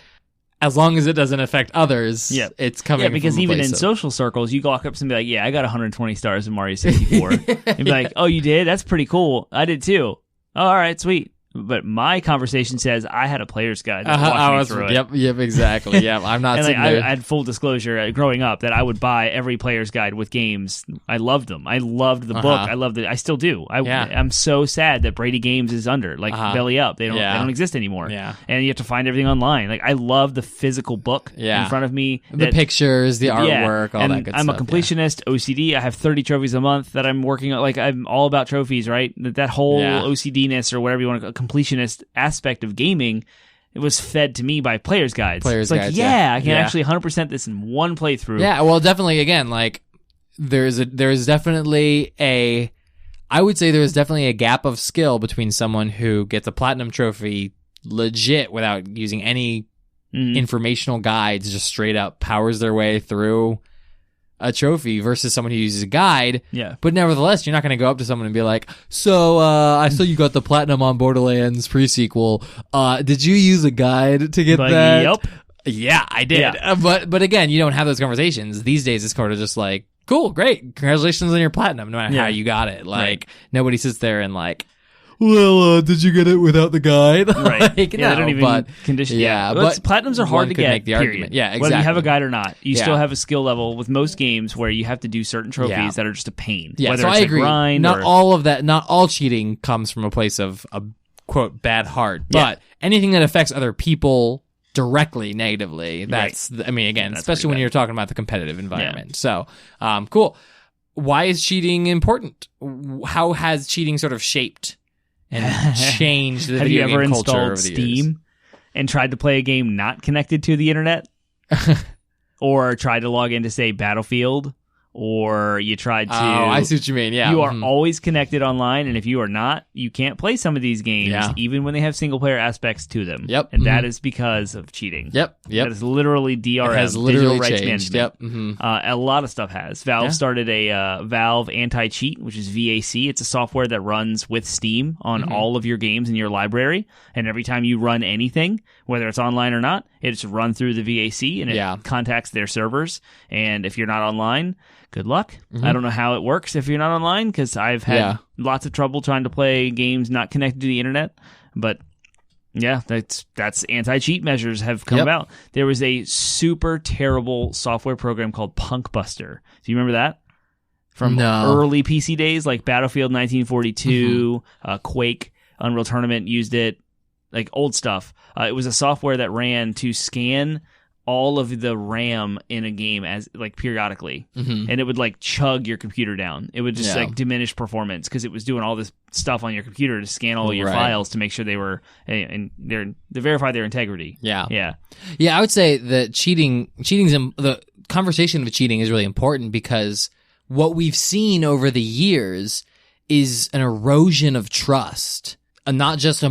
As long as it doesn't affect others, it's coming. Yeah, because even in social circles, you walk up to somebody like, "Yeah, I got 120 stars in Mario 64." And be like, "Oh, you did? That's pretty cool. I did too. Oh, all right, sweet." But my conversation says I had a player's guide that walked me through it. Yep, exactly. Yeah, I'm not. And sitting I there. had full disclosure growing up that I would buy every player's guide with games. I loved them. I loved the book. I loved it. I still do. I'm so sad that Brady Games is under, like, belly up. They don't exist anymore. Yeah, and you have to find everything online. Like, I love the physical book in front of me. The pictures, the artwork, all that good stuff. I'm a completionist, OCD. I have 30 trophies a month that I'm working on. Like, I'm all about trophies, right? That whole OCD-ness or whatever you want to call completionist aspect of gaming, it was fed to me by players guides. It's like, I can actually 100% this in one playthrough. Yeah, well, definitely, again, like there's definitely a I would say there is definitely a gap of skill between someone who gets a platinum trophy legit without using any informational guides, just straight up powers their way through a trophy versus someone who uses a guide. Yeah. But nevertheless, you're not going to go up to someone and be like, so I saw you got the platinum on Borderlands pre-sequel. Did you use a guide to get that? Yep. Yeah, I did. Yeah. But again, you don't have those conversations. These days, it's kind of just like, cool, great. Congratulations on your platinum, no matter how you got it. Like, nobody sits there and like, well, did you get it without the guide? Right. Like, they don't even condition. Yeah, but but platinums are hard to get. Make the argument. Yeah, exactly. Whether you have a guide or not, you still have a skill level with most games where you have to do certain trophies that are just a pain. Yeah, whether so it's I agree. Grind not all of that. Not all cheating comes from a place of a quote bad heart, but anything that affects other people directly negatively. That's I mean, again, especially when you're talking about the competitive environment. So, cool. Why is cheating important? How has cheating sort of shaped and changed the video game culture over the years? Have you ever installed Steam and tried to play a game not connected to the internet? Or tried to log into, say, Battlefield? Or you tried to... Oh, I see what you mean, yeah. You are always connected online, and if you are not, you can't play some of these games, even when they have single-player aspects to them. Yep. And that is because of cheating. Yep. That is literally DRM, it has literally Digital Rights changed. Management. A lot of stuff has. Valve started a Valve Anti-Cheat, which is VAC. It's a software that runs with Steam on all of your games in your library, and every time you run anything, whether it's online or not, it's run through the VAC, and it contacts their servers, and if you're not online... good luck. I don't know how it works if you're not online, because I've had lots of trouble trying to play games not connected to the internet. But yeah, that's anti-cheat measures have come about. There was a super terrible software program called Punkbuster. Do you remember that? From early PC days, like Battlefield 1942, Quake, Unreal Tournament used it, like old stuff. It was a software that ran to scan all of the RAM in a game as like periodically, and it would like chug your computer down. It would just like diminish performance because it was doing all this stuff on your computer to scan all of your files to make sure they were and to verify their integrity. Yeah. I wo's say that the conversation of cheating is really important because what we've seen over the years is an erosion of trust. Not just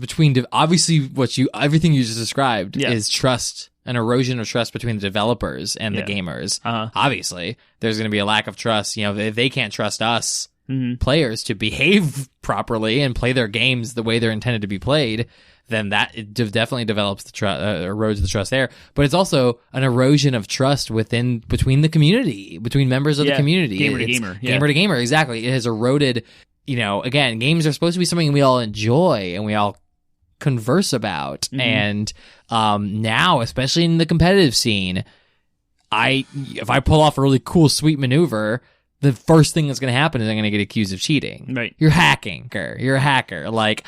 between, obviously everything you just described is trust, an erosion of trust between the developers and the gamers. Obviously, there's going to be a lack of trust. You know, if they can't trust us players to behave properly and play their games the way they're intended to be played, then that definitely develops erodes the trust there. But it's also an erosion of trust between the community, between members of the community. Gamer to gamer. Gamer to gamer, exactly. It has eroded. You know, again, games are supposed to be something we all enjoy and we all converse about. And now, especially in the competitive scene, if I pull off a really cool, sweet maneuver, the first thing that's going to happen is I'm going to get accused of cheating. Right. You're hacking. You're a hacker. Like,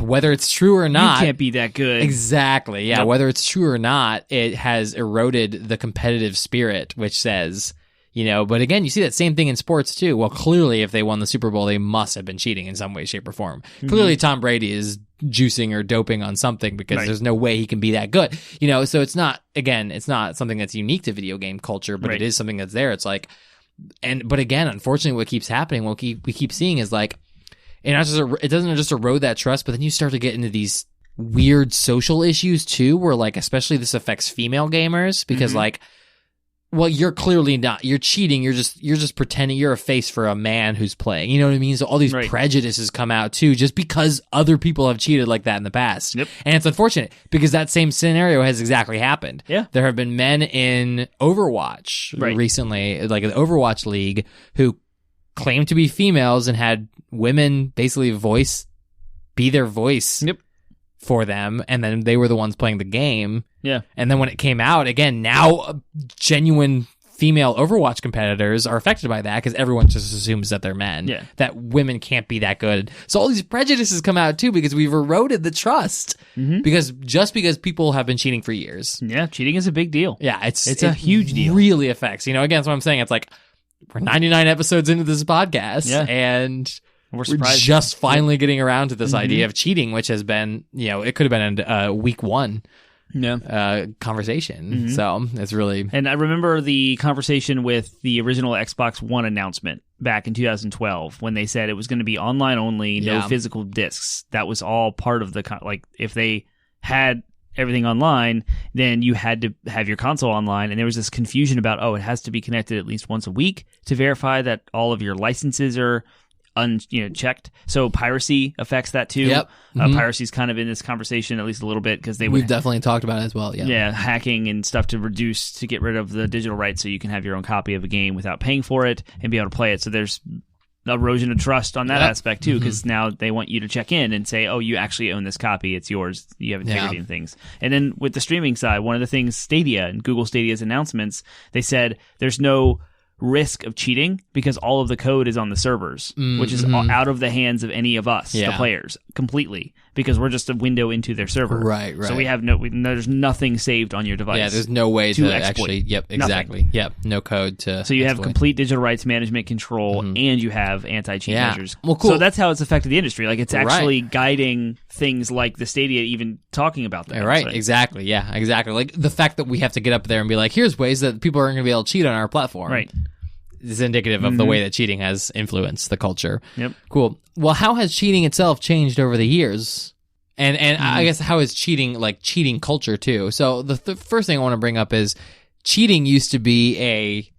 whether it's true or not... You can't be that good. Exactly, yeah. Yep. Whether it's true or not, it has eroded the competitive spirit, which says... You know, but again, you see that same thing in sports too. Well, clearly, if they won the Super Bowl, they must have been cheating in some way, shape, or form. Clearly, Tom Brady is juicing or doping on something because there's no way he can be that good. You know, so it's not something that's unique to video game culture, but it is something that's there. It's like, but again, unfortunately, what keeps happening, what we keep seeing is like, it doesn't just erode that trust, but then you start to get into these weird social issues too, where like, especially this affects female gamers because like. Well, you're clearly not. You're cheating. You're just pretending you're a face for a man who's playing. You know what I mean? So all these prejudices come out too, just because other people have cheated like that in the past. Yep. And it's unfortunate because that same scenario has exactly happened. Yeah. There have been men in Overwatch recently, like the Overwatch League, who claimed to be females and had women basically be their voice. Yep. For them, and then they were the ones playing the game. Yeah. And then when it came out, again, now genuine female Overwatch competitors are affected by that because everyone just assumes that they're men. Yeah. That women can't be that good. So all these prejudices come out too because we've eroded the trust. Because people have been cheating for years. Yeah, cheating is a big deal. Yeah, it's a huge deal. Really affects. You know, again, that's what I'm saying. It's like we're 99 episodes into this podcast, and we're just finally getting around to this idea of cheating, which has been, you know, it could have been a week one conversation. So it's really... And I remember the conversation with the original Xbox One announcement back in 2012 when they said it was going to be online only, no physical discs. That was all part of the like if they had everything online, then you had to have your console online, and there was this confusion about it has to be connected at least once a week to verify that all of your licenses are checked. So piracy affects that too. Yep. Piracy's kind of in this conversation at least a little bit because we've definitely talked about it as well. Yeah, hacking and stuff to get rid of the digital rights so you can have your own copy of a game without paying for it and be able to play it. So there's erosion of trust on that aspect too, because now they want you to check in and say, oh, you actually own this copy, it's yours, you have integrity and things. And then with the streaming side, one of the things Stadia and Google Stadia's announcements, they said there's no risk of cheating because all of the code is on the servers, which is out of the hands of any of us, the players, completely, because we're just a window into their server. Right. So we have there's nothing saved on your device. Yeah, there's no way to exploit. Actually. Yep, exactly. Nothing. Yep, no code to. So you have complete digital rights management control, and you have anti-cheat measures. Well, cool. So that's how it's affected the industry. Like it's actually guiding things like the Stadia, even talking about that. Right. Exactly. Yeah. Exactly. Like the fact that we have to get up there and be like, here's ways that people aren't going to be able to cheat on our platform. Right. Is indicative of the way that cheating has influenced the culture. Yep. Cool. Well, how has cheating itself changed over the years? And I guess how is cheating culture too? So the first thing I want to bring up is cheating used to be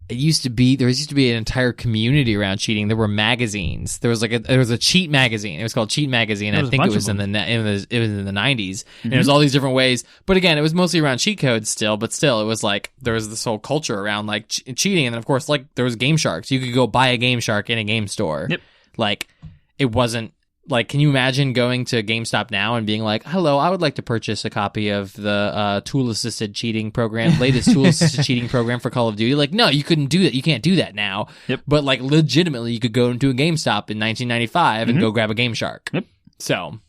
there used to be an entire community around cheating. There were magazines. There was a cheat magazine. It was called Cheat Magazine. I think it was in the 90s. And it was all these different ways. But again, it was mostly around cheat codes still. But still, it was like there was this whole culture around like cheating. And then of course, like there was Game Sharks. You could go buy a Game Shark in a game store. Yep. Like it wasn't. Like, can you imagine going to GameStop now and being like, hello, I would like to purchase a copy of the tool-assisted cheating program, latest tool-assisted cheating program for Call of Duty? Like, no, you couldn't do that. You can't do that now. Yep. But, like, legitimately, you could go into a GameStop in 1995 and go grab a Game Shark. Yep. So,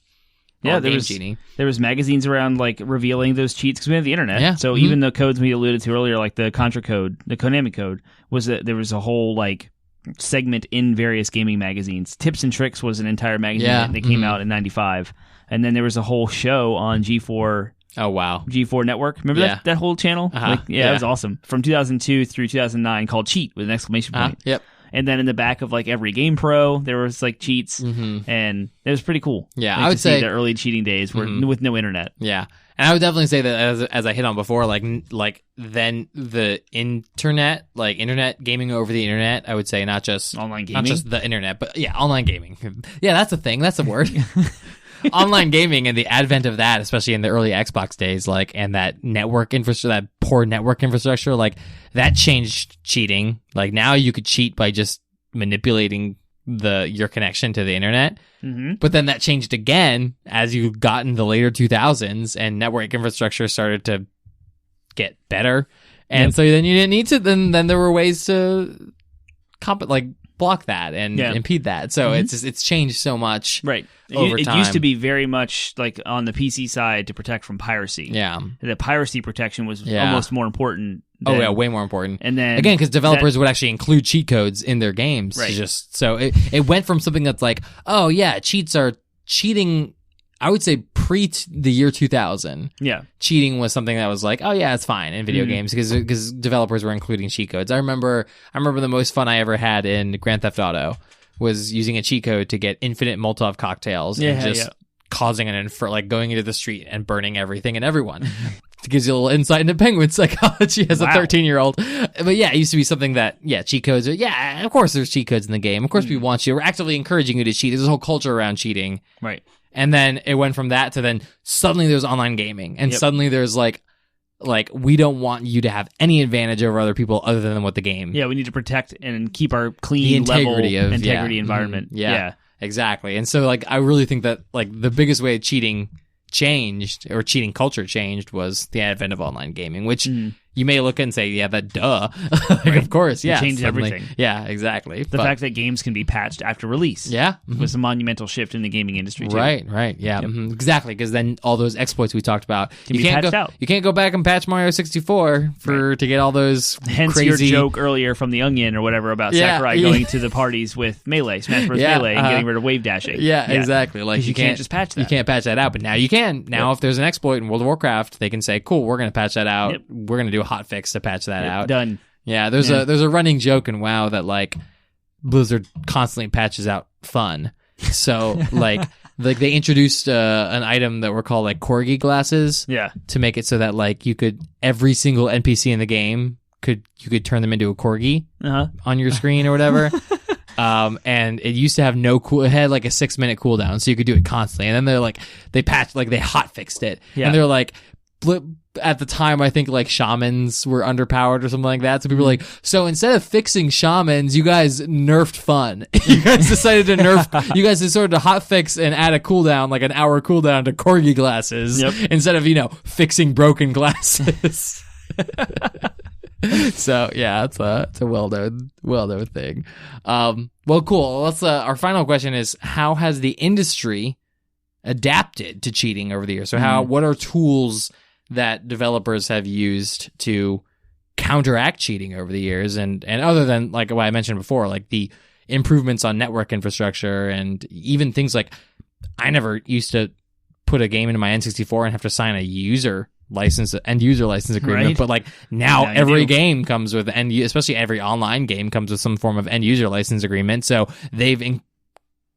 yeah, there was magazines around, like, revealing those cheats because we have the internet. Yeah. So even the codes we alluded to earlier, like the Contra code, the Konami code, was that there was a whole, like, segment in various gaming magazines. Tips and Tricks was an entire magazine that came out in 95, and then there was a whole show on G4. Oh wow, G4 Network. Remember that whole channel? It was awesome. From 2002 through 2009, called Cheat with an exclamation point. Yep. And then in the back of like every Game Pro, there was like cheats, and it was pretty cool. Yeah, like, I would say the early cheating days were with no internet. Yeah. And I would definitely say that as I hit on before, like then the internet, like internet gaming over the internet, I would say not just online gaming, not just the internet, but online gaming. Yeah, that's a thing. That's a word. Online gaming and the advent of that, especially in the early Xbox days, like, and that network infrastructure, that poor network infrastructure, like that changed cheating. Like now you could cheat by just manipulating your connection to the internet. But then that changed again as you got in the later 2000s and network infrastructure started to get better. And so then you didn't need to, then there were ways to block that and impede that. So it's changed so much over time. It used to be very much like on the PC side to protect from piracy. Yeah. The piracy protection was almost more important. Way more important. And then again, because developers would actually include cheat codes in their games. Right. So it went from something that's like, oh yeah, cheats are cheating. I would say pre the year 2000. Yeah. Cheating was something that was like, oh yeah, it's fine in video games because developers were including cheat codes. I remember the most fun I ever had in Grand Theft Auto was using a cheat code to get infinite Molotov cocktails causing going into the street and burning everything and everyone. It gives you a little insight into penguin psychology as a 13-year-old. But yeah, it used to be something that, cheat codes are, of course there's cheat codes in the game. Of course we want you. We're actively encouraging you to cheat. There's a whole culture around cheating. Right. And then it went from that to then suddenly there's online gaming. And suddenly there's like we don't want you to have any advantage over other people other than what the game. Yeah, we need to protect and keep our clean integrity environment. Yeah, exactly. And so I really think that the biggest way cheating changed or cheating culture changed was the advent of online gaming, which you may look and say, yeah, that duh. Of course, yeah. It changed everything. Yeah, exactly. The fact that games can be patched after release. Yeah. Was a monumental shift in the gaming industry, too. Right, yeah. Exactly, because then all those exploits we talked about, can be patched out. You can't go back and patch Mario 64 to get all those Hence crazy... your joke earlier from The Onion or whatever about Sakurai going to the parties with Melee, Smash Bros. Melee, and getting rid of wave dashing. Yeah, exactly. You can't just patch that. You can't patch that out, but now you can. Now if there's an exploit in World of Warcraft, they can say, cool, we're going to patch that out. We're going to do a hot fix to patch that out. Done. Yeah, there's a running joke in WoW that Blizzard constantly patches out fun. So like they introduced an item that were called like corgi glasses. Yeah. To make it so that like you could every single NPC in the game you could turn them into a corgi on your screen or whatever. And it used to have it had like a 6-minute cooldown, so you could do it constantly. And then they hot fixed it. Yeah. And they're like, at the time, I think like shamans were underpowered or something like that. So people were like, so instead of fixing shamans, you guys nerfed fun. You guys decided to nerf, you guys decided to hot fix and add a cooldown, like an hour cooldown to corgi glasses instead of, fixing broken glasses. So yeah, it's a well-known thing. Well, cool. Let's, our final question is, how has the industry adapted to cheating over the years? So what are tools that developers have used to counteract cheating over the years? And other than like what I mentioned before, like the improvements on network infrastructure and even things like, I never used to put a game into my N64 and have to sign a end user license agreement, right? But like now every game comes with especially every online game comes with some form of end user license agreement. So they've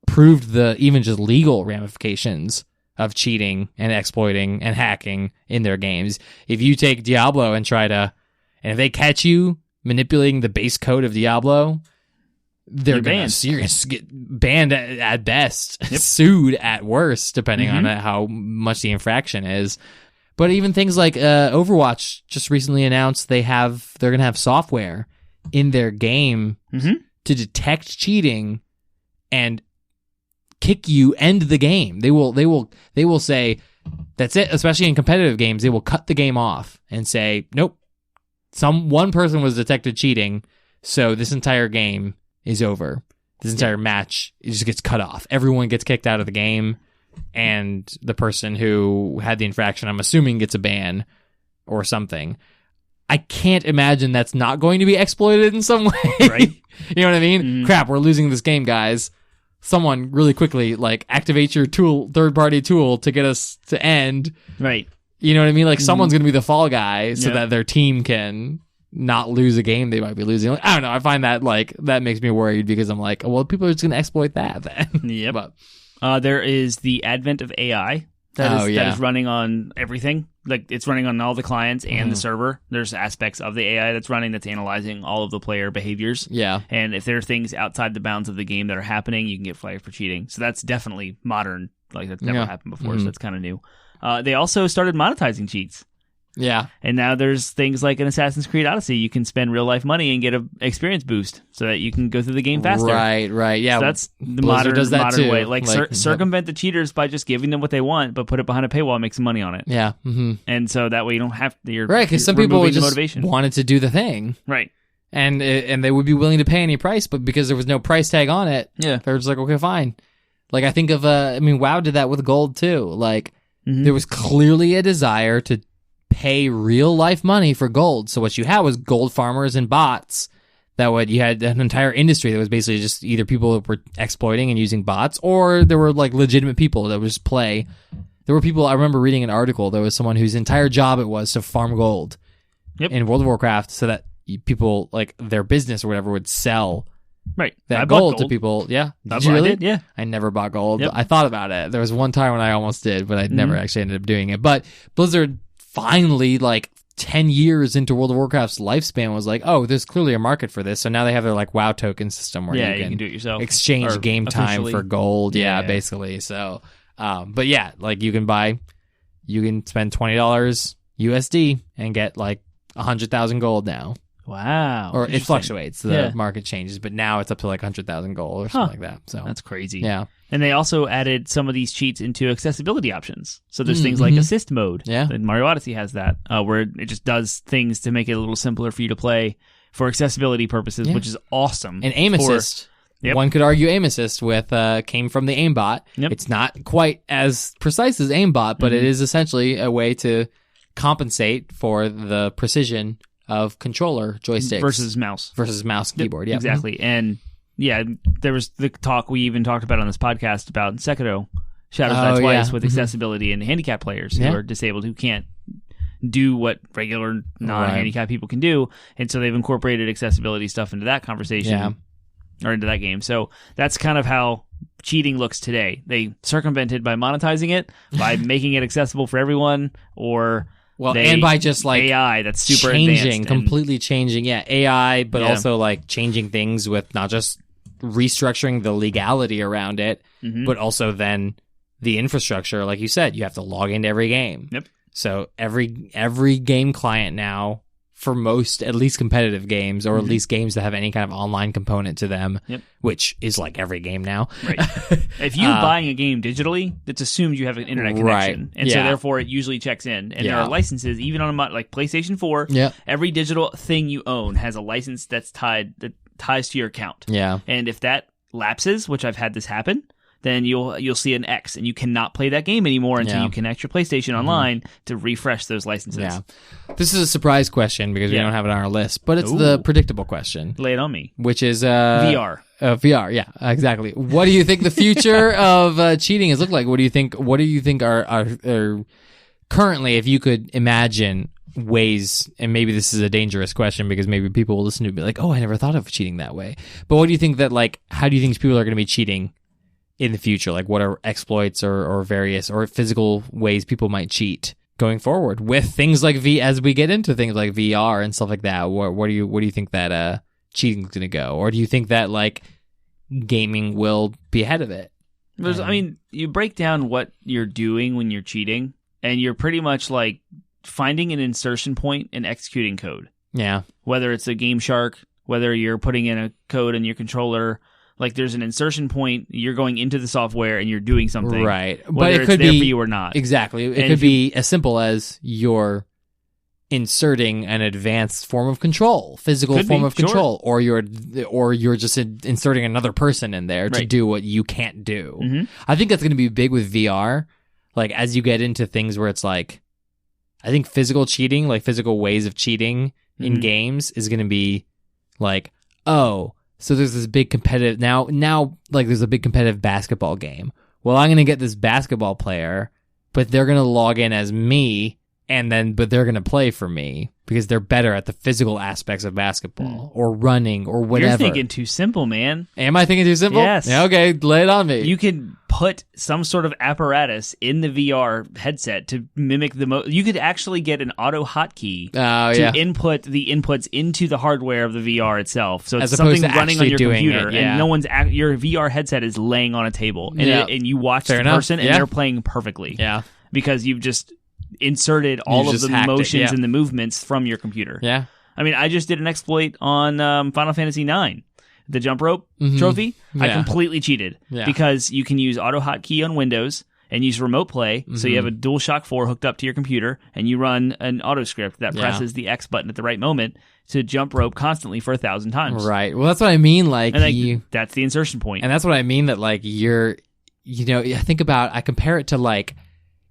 improved the even just legal ramifications of cheating and exploiting and hacking in their games. If you take Diablo and if they catch you manipulating the base code of Diablo, they're going to get banned at best, sued at worst, depending on how much the infraction is. But even things like Overwatch just recently announced they're going to have software in their game to detect cheating and end the game. They will say that's it. Especially in competitive games, they will cut the game off and say, nope, one person was detected cheating, so this entire game is over. This entire match, it just gets cut off. Everyone gets kicked out of the game. And the person who had the infraction, I'm assuming, gets a ban or something. I can't imagine that's not going to be exploited in some way. Right? You know what I mean? Crap, we're losing this game, guys. Someone really quickly, like, activate your third-party tool to get us to end. Right. You know what I mean? Like, someone's going to be the fall guy so that their team can not lose a game they might be losing. Like, I don't know. I find that, like, that makes me worried because I'm like, well, people are just going to exploit that then. Yep. But there is the advent of AI that is running on everything. Like, it's running on all the clients and the server. There's aspects of the AI that's running that's analyzing all of the player behaviors. Yeah. And if there are things outside the bounds of the game that are happening, you can get flagged for cheating. So that's definitely modern. Like, that's never happened before, so that's kind of new. They also started monetizing cheats. Yeah. And now there's things like in Assassin's Creed Odyssey, you can spend real life money and get an experience boost so that you can go through the game faster. Right. Yeah. So that's the modern way. Like circumvent the cheaters by just giving them what they want, but put it behind a paywall and make some money on it. Yeah. And so that way you don't have to. Right, because some people just wanted to do the thing. Right. And they would be willing to pay any price, but because there was no price tag on it, they're just like, okay, fine. Like, I think of, WoW did that with gold too. Like, there was clearly a desire to pay real life money for gold. So what you had was gold farmers and bots. You had an entire industry that was basically just either people that were exploiting and using bots, or there were like legitimate people that would just play. There were people, I remember reading an article, there was someone whose entire job it was to farm gold in World of Warcraft so that people, like their business or whatever, would sell that gold to people. Yeah. Did you really? I did, yeah. I never bought gold. I thought about it. There was one time when I almost did, but I never actually ended up doing it. But Blizzard finally, like 10 years into World of Warcraft's lifespan, was like, oh, there's clearly a market for this. So now they have their like WoW token system where you can do it yourself, exchange game time for gold. Basically. So, but yeah, like you can spend $20 USD and get like 100,000 gold now. Wow. Or it fluctuates. The market changes, but now it's up to like 100,000 gold or something like that. So that's crazy. Yeah. And they also added some of these cheats into accessibility options. So there's things like assist mode. Yeah. And Mario Odyssey has that, where it just does things to make it a little simpler for you to play for accessibility purposes, which is awesome. And aim assist. One could argue aim assist came from the aimbot. It's not quite as precise as aimbot, but it is essentially a way to compensate for the precision of controller joysticks versus mouse keyboard. Yeah, exactly. And there was the talk we even talked about on this podcast about Sekiro Shadows Die Twice with accessibility and handicap players who are disabled, who can't do what regular non-handicapped people can do, and so they've incorporated accessibility stuff into that conversation. or into that game. So that's kind of how cheating looks today. They circumvented by monetizing it, by making it accessible for everyone, or and by just like AI that's super changing, advanced completely changing. Yeah, AI, but also like changing things with not just restructuring the legality around it, but also then the infrastructure. Like you said, you have to log into every game. Yep. So every game client now, for most, at least competitive games, or at least games that have any kind of online component to them, which is like every game now. Right. If you're buying a game digitally, it's assumed you have an internet connection. And so therefore it usually checks in. And there are licenses, even on like PlayStation 4, every digital thing you own has a license that ties to your account. Yeah. And if that lapses, which I've had this happen, then you'll see an X, and you cannot play that game anymore until you connect your PlayStation online to refresh those licenses. Yeah. This is a surprise question because we don't have it on our list, but it's the predictable question. Lay it on me. Which is VR. VR, yeah, exactly. What do you think the future of cheating is look like? What do you think are currently, if you could imagine ways, and maybe this is a dangerous question because maybe people will listen to it and be like, oh, I never thought of cheating that way. But what do you think that, like, how do you think people are going to be cheating in the future? Like, what are exploits or various or physical ways people might cheat going forward with things like as we get into things like VR and stuff like that? What do you think that cheating is going to go? Or do you think that like gaming will be ahead of it? I mean, you break down what you're doing when you're cheating, and you're pretty much like finding an insertion point and executing code. Yeah. Whether it's a Game Shark, whether you're putting in a code in your controller. Like, there's an insertion point, you're going into the software and you're doing something. Right. But it could be there for you or not. Exactly. It could be as simple as you're inserting an advanced form of control, physical form of control, or you're just inserting another person in there to do what you can't do. Mm-hmm. I think that's going to be big with VR. Like, as you get into things where it's like, I think physical cheating, like physical ways of cheating in games is going to be like, oh, so there's this big competitive now like there's a big competitive basketball game. Well, I'm going to get this basketball player, but they're going to log in as me, but they're going to play for me because they're better at the physical aspects of basketball or running or whatever. You're thinking too simple, man. Am I thinking too simple? Yes. Yeah, okay, lay it on me. You could put some sort of apparatus in the VR headset to mimic you could actually get an auto hotkey to input the inputs into the hardware of the VR itself. So it's something running on your computer, and your VR headset is laying on a table, and you watch the person, and they're playing perfectly. Yeah, because you've just inserted all of the motions and the movements from your computer. Yeah. I mean, I just did an exploit on Final Fantasy IX. The jump rope trophy, I completely cheated because you can use auto hotkey on Windows and use remote play. So you have a DualShock 4 hooked up to your computer, and you run an auto script that presses the X button at the right moment to jump rope constantly for 1,000 times. Right. Well, that's what I mean. Like, that's the insertion point. And that's what I mean that like I compare it to like,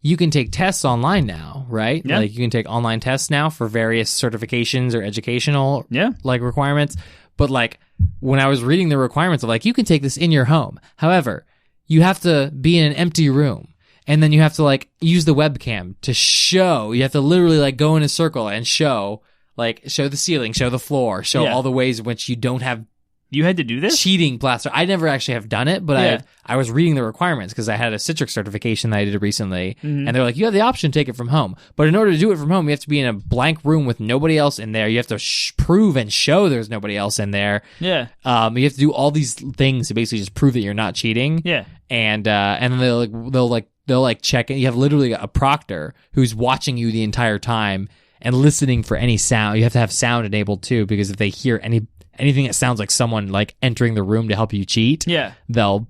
you can take tests online now, right? Yeah. Like you can take online tests now for various certifications or educational like requirements. But like when I was reading the requirements of like, you can take this in your home. However, you have to be in an empty room, and then you have to like use the webcam to show. You have to literally like go in a circle and show the ceiling, show the floor, show all the ways in which you don't have. You had to do this? Cheating plaster. I never actually have done it, but I was reading the requirements because I had a Citrix certification that I did recently, and they're like, you have the option to take it from home. But in order to do it from home, you have to be in a blank room with nobody else in there. You have to prove and show there's nobody else in there. Yeah. You have to do all these things to basically just prove that you're not cheating. Yeah. And then they'll check it. You have literally a proctor who's watching you the entire time and listening for any sound. You have to have sound enabled too, because if they hear anything that sounds like someone like entering the room to help you cheat, they'll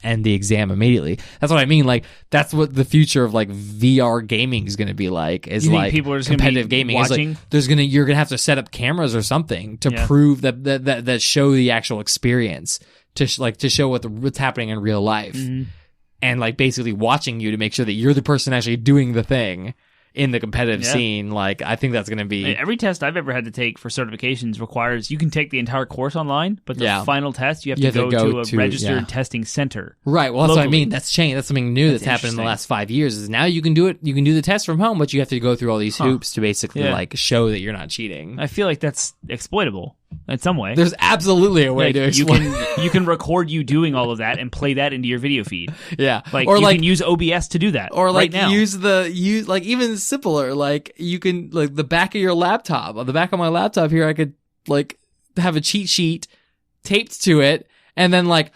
end the exam immediately. That's what I mean. Like that's what the future of like VR gaming is going to be like. Is you like people are just competitive gaming. Watching? It's like you're going to have to set up cameras or something to prove that show the actual experience to show what's happening in real life, and like basically watching you to make sure that you're the person actually doing the thing in the competitive scene. Like I think that's going to be every test I've ever had to take for certifications requires you can take the entire course online, but the final test you have to go to a registered testing center. Right. Well, that's what I mean. That's changed. That's something new that's happened in the last 5 years. Is now you can do it. You can do the test from home, but you have to go through all these hoops to basically like show that you're not cheating. I feel like that's exploitable. in some way. There's absolutely a way Like, to explain. you can record you doing all of that and play that into your video feed. Yeah. Like, or you like can use OBS to do that. Or like right now. use like even simpler, like you can like the back of your laptop. On the back of my laptop here, I could like have a cheat sheet taped to it, and then like,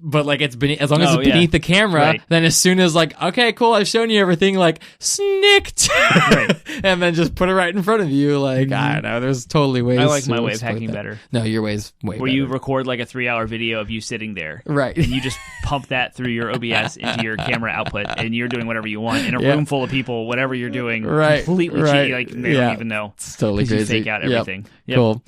but like it's beneath, as long as it's beneath the camera, Right. then as soon as like, okay, cool, I've shown you everything, like snicked, Right. and then just put it right in front of you. Like I don't know, there's totally ways. I like my to way of exploit hacking that. better. No, your way's way Where better. you record like a 3-hour video of you sitting there. Right. And you just pump that through your OBS into your camera output, and you're doing whatever you want in a Yeah. room full of people, whatever you're doing, Right. completely Right. cheating. Like, they don't even know. It's totally 'Cause you crazy. fake out Yep. everything. Yep. Cool.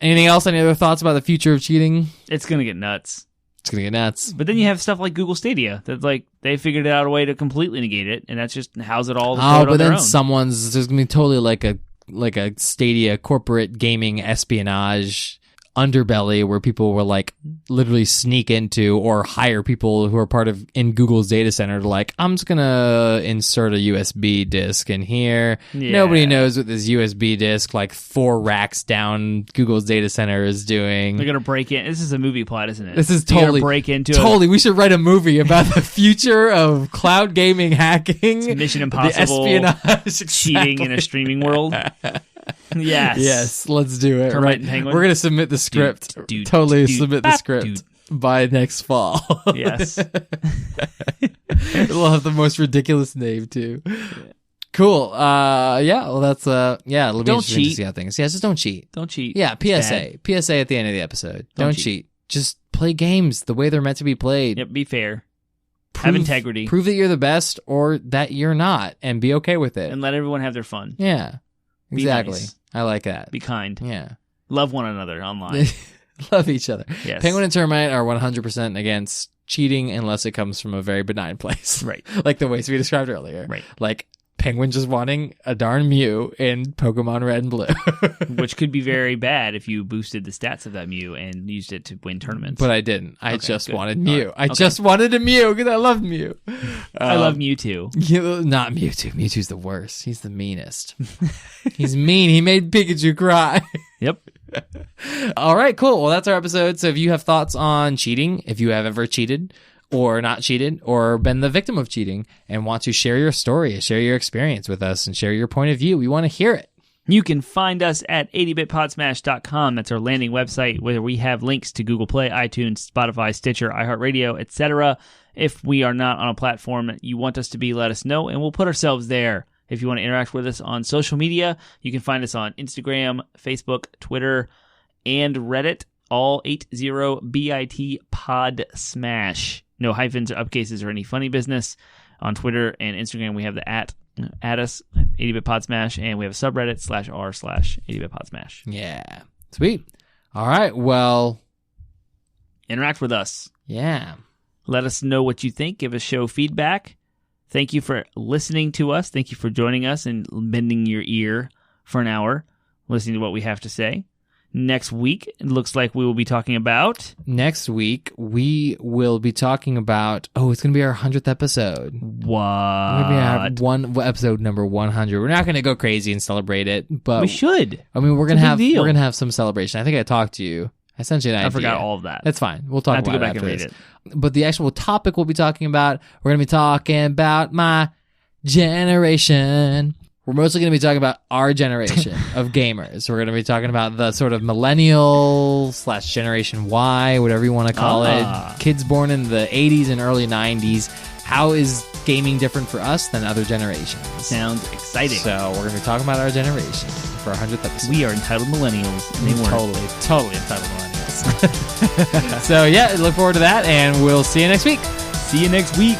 Anything else? Any other thoughts about the future of cheating? It's going to get nuts. It's gonna get nuts. But then you have stuff like Google Stadia that like they figured out a way to completely negate it, and that's just house it all. Oh, but on their then own. there's gonna be totally like a Stadia corporate gaming espionage underbelly where people will like literally sneak into or hire people who are part of in Google's data center to like, I'm just gonna insert a USB disk in here. Yeah. Nobody knows what this USB disk like 4 racks down Google's data center is doing. They're gonna break in. This is a movie plot, isn't it? This is They're gonna totally break into totally. We should write a movie about the future of cloud gaming hacking, Mission the Impossible, espionage, cheating in a streaming world. Yes. Yes, let's do it. Termite Right. and Penguin? We're gonna submit the script. Dude, Totally dude, submit the bop, script dude. by next fall. Yes. It'll have the most ridiculous name too. Cool. Yeah. Well, that's It'll be Don't interesting to cheat. see how things. Yeah, just don't cheat. Don't cheat. Yeah. It's PSA. bad. PSA at the end of the episode. Don't Don't cheat. cheat. Just play games the way they're meant to be played. Yep. Be fair. Have integrity. Prove that you're the best or that you're not, and be okay with it. And let everyone have their fun. Yeah. Be Exactly. nice. I like that. Be kind. Yeah. Love one another online. Love each other. Yes. Penguin and Termite are 100% against cheating unless it comes from a very benign place. Right. Like the ways we described earlier. Right. Like Penguin just wanting a darn Mew in Pokemon Red and Blue. Which could be very bad if you boosted the stats of that Mew and used it to win tournaments. But I didn't. I Okay, just good. wanted All Mew. right. I Okay. just wanted a Mew because I love Mew. I love Mewtwo. Not Mewtwo. Mewtwo's the worst. He's the meanest. He's mean. He made Pikachu cry. Yep. All right, cool. Well, that's our episode. So if you have thoughts on cheating, if you have ever cheated or not cheated or been the victim of cheating and want to share your story, share your experience with us and share your point of view, we want to hear it. You can find us at 80bitpodsmash.com. That's our landing website where we have links to Google Play, iTunes, Spotify, Stitcher, iHeartRadio, etc. If we are not on a platform that you want us to be, let us know, and we'll put ourselves there. If you want to interact with us on social media, you can find us on Instagram, Facebook, Twitter, and Reddit, all 80BIT Podsmash. No hyphens or upcases or any funny business. On Twitter and Instagram, we have the at us, 80bitpodsmash, and we have a subreddit /r/80bitpodsmash. Yeah. Sweet. All right. Well, Interact with us. yeah. Let us know what you think. Give us show feedback. Thank you for listening to us. Thank you for joining us and bending your ear for an hour, listening to what we have to say. Next week, it looks like we will be talking about... Next week, we will be talking about... Oh, it's going to be our 100th episode. What? Maybe our episode number 100. We're not going to go crazy and celebrate it, but We should. I mean, we're It's a gonna big deal. have some celebration. I think I talked to you. I sent you an idea. I forgot all of that. That's fine. We'll I talk have to about go back it and after read this. it. But the actual topic we'll be talking about, we're gonna be talking about my generation. We're mostly going to be talking about our generation of gamers. We're going to be talking about the sort of millennial / Generation Y, whatever you want to call it. Kids born in the 80s and early 90s. How is gaming different for us than other generations? Sounds exciting. So we're going to be talking about our generation for our 100th episode. We are entitled millennials. And they weren't. Totally entitled millennials. So yeah, look forward to that, and we'll see you next week. See you next week.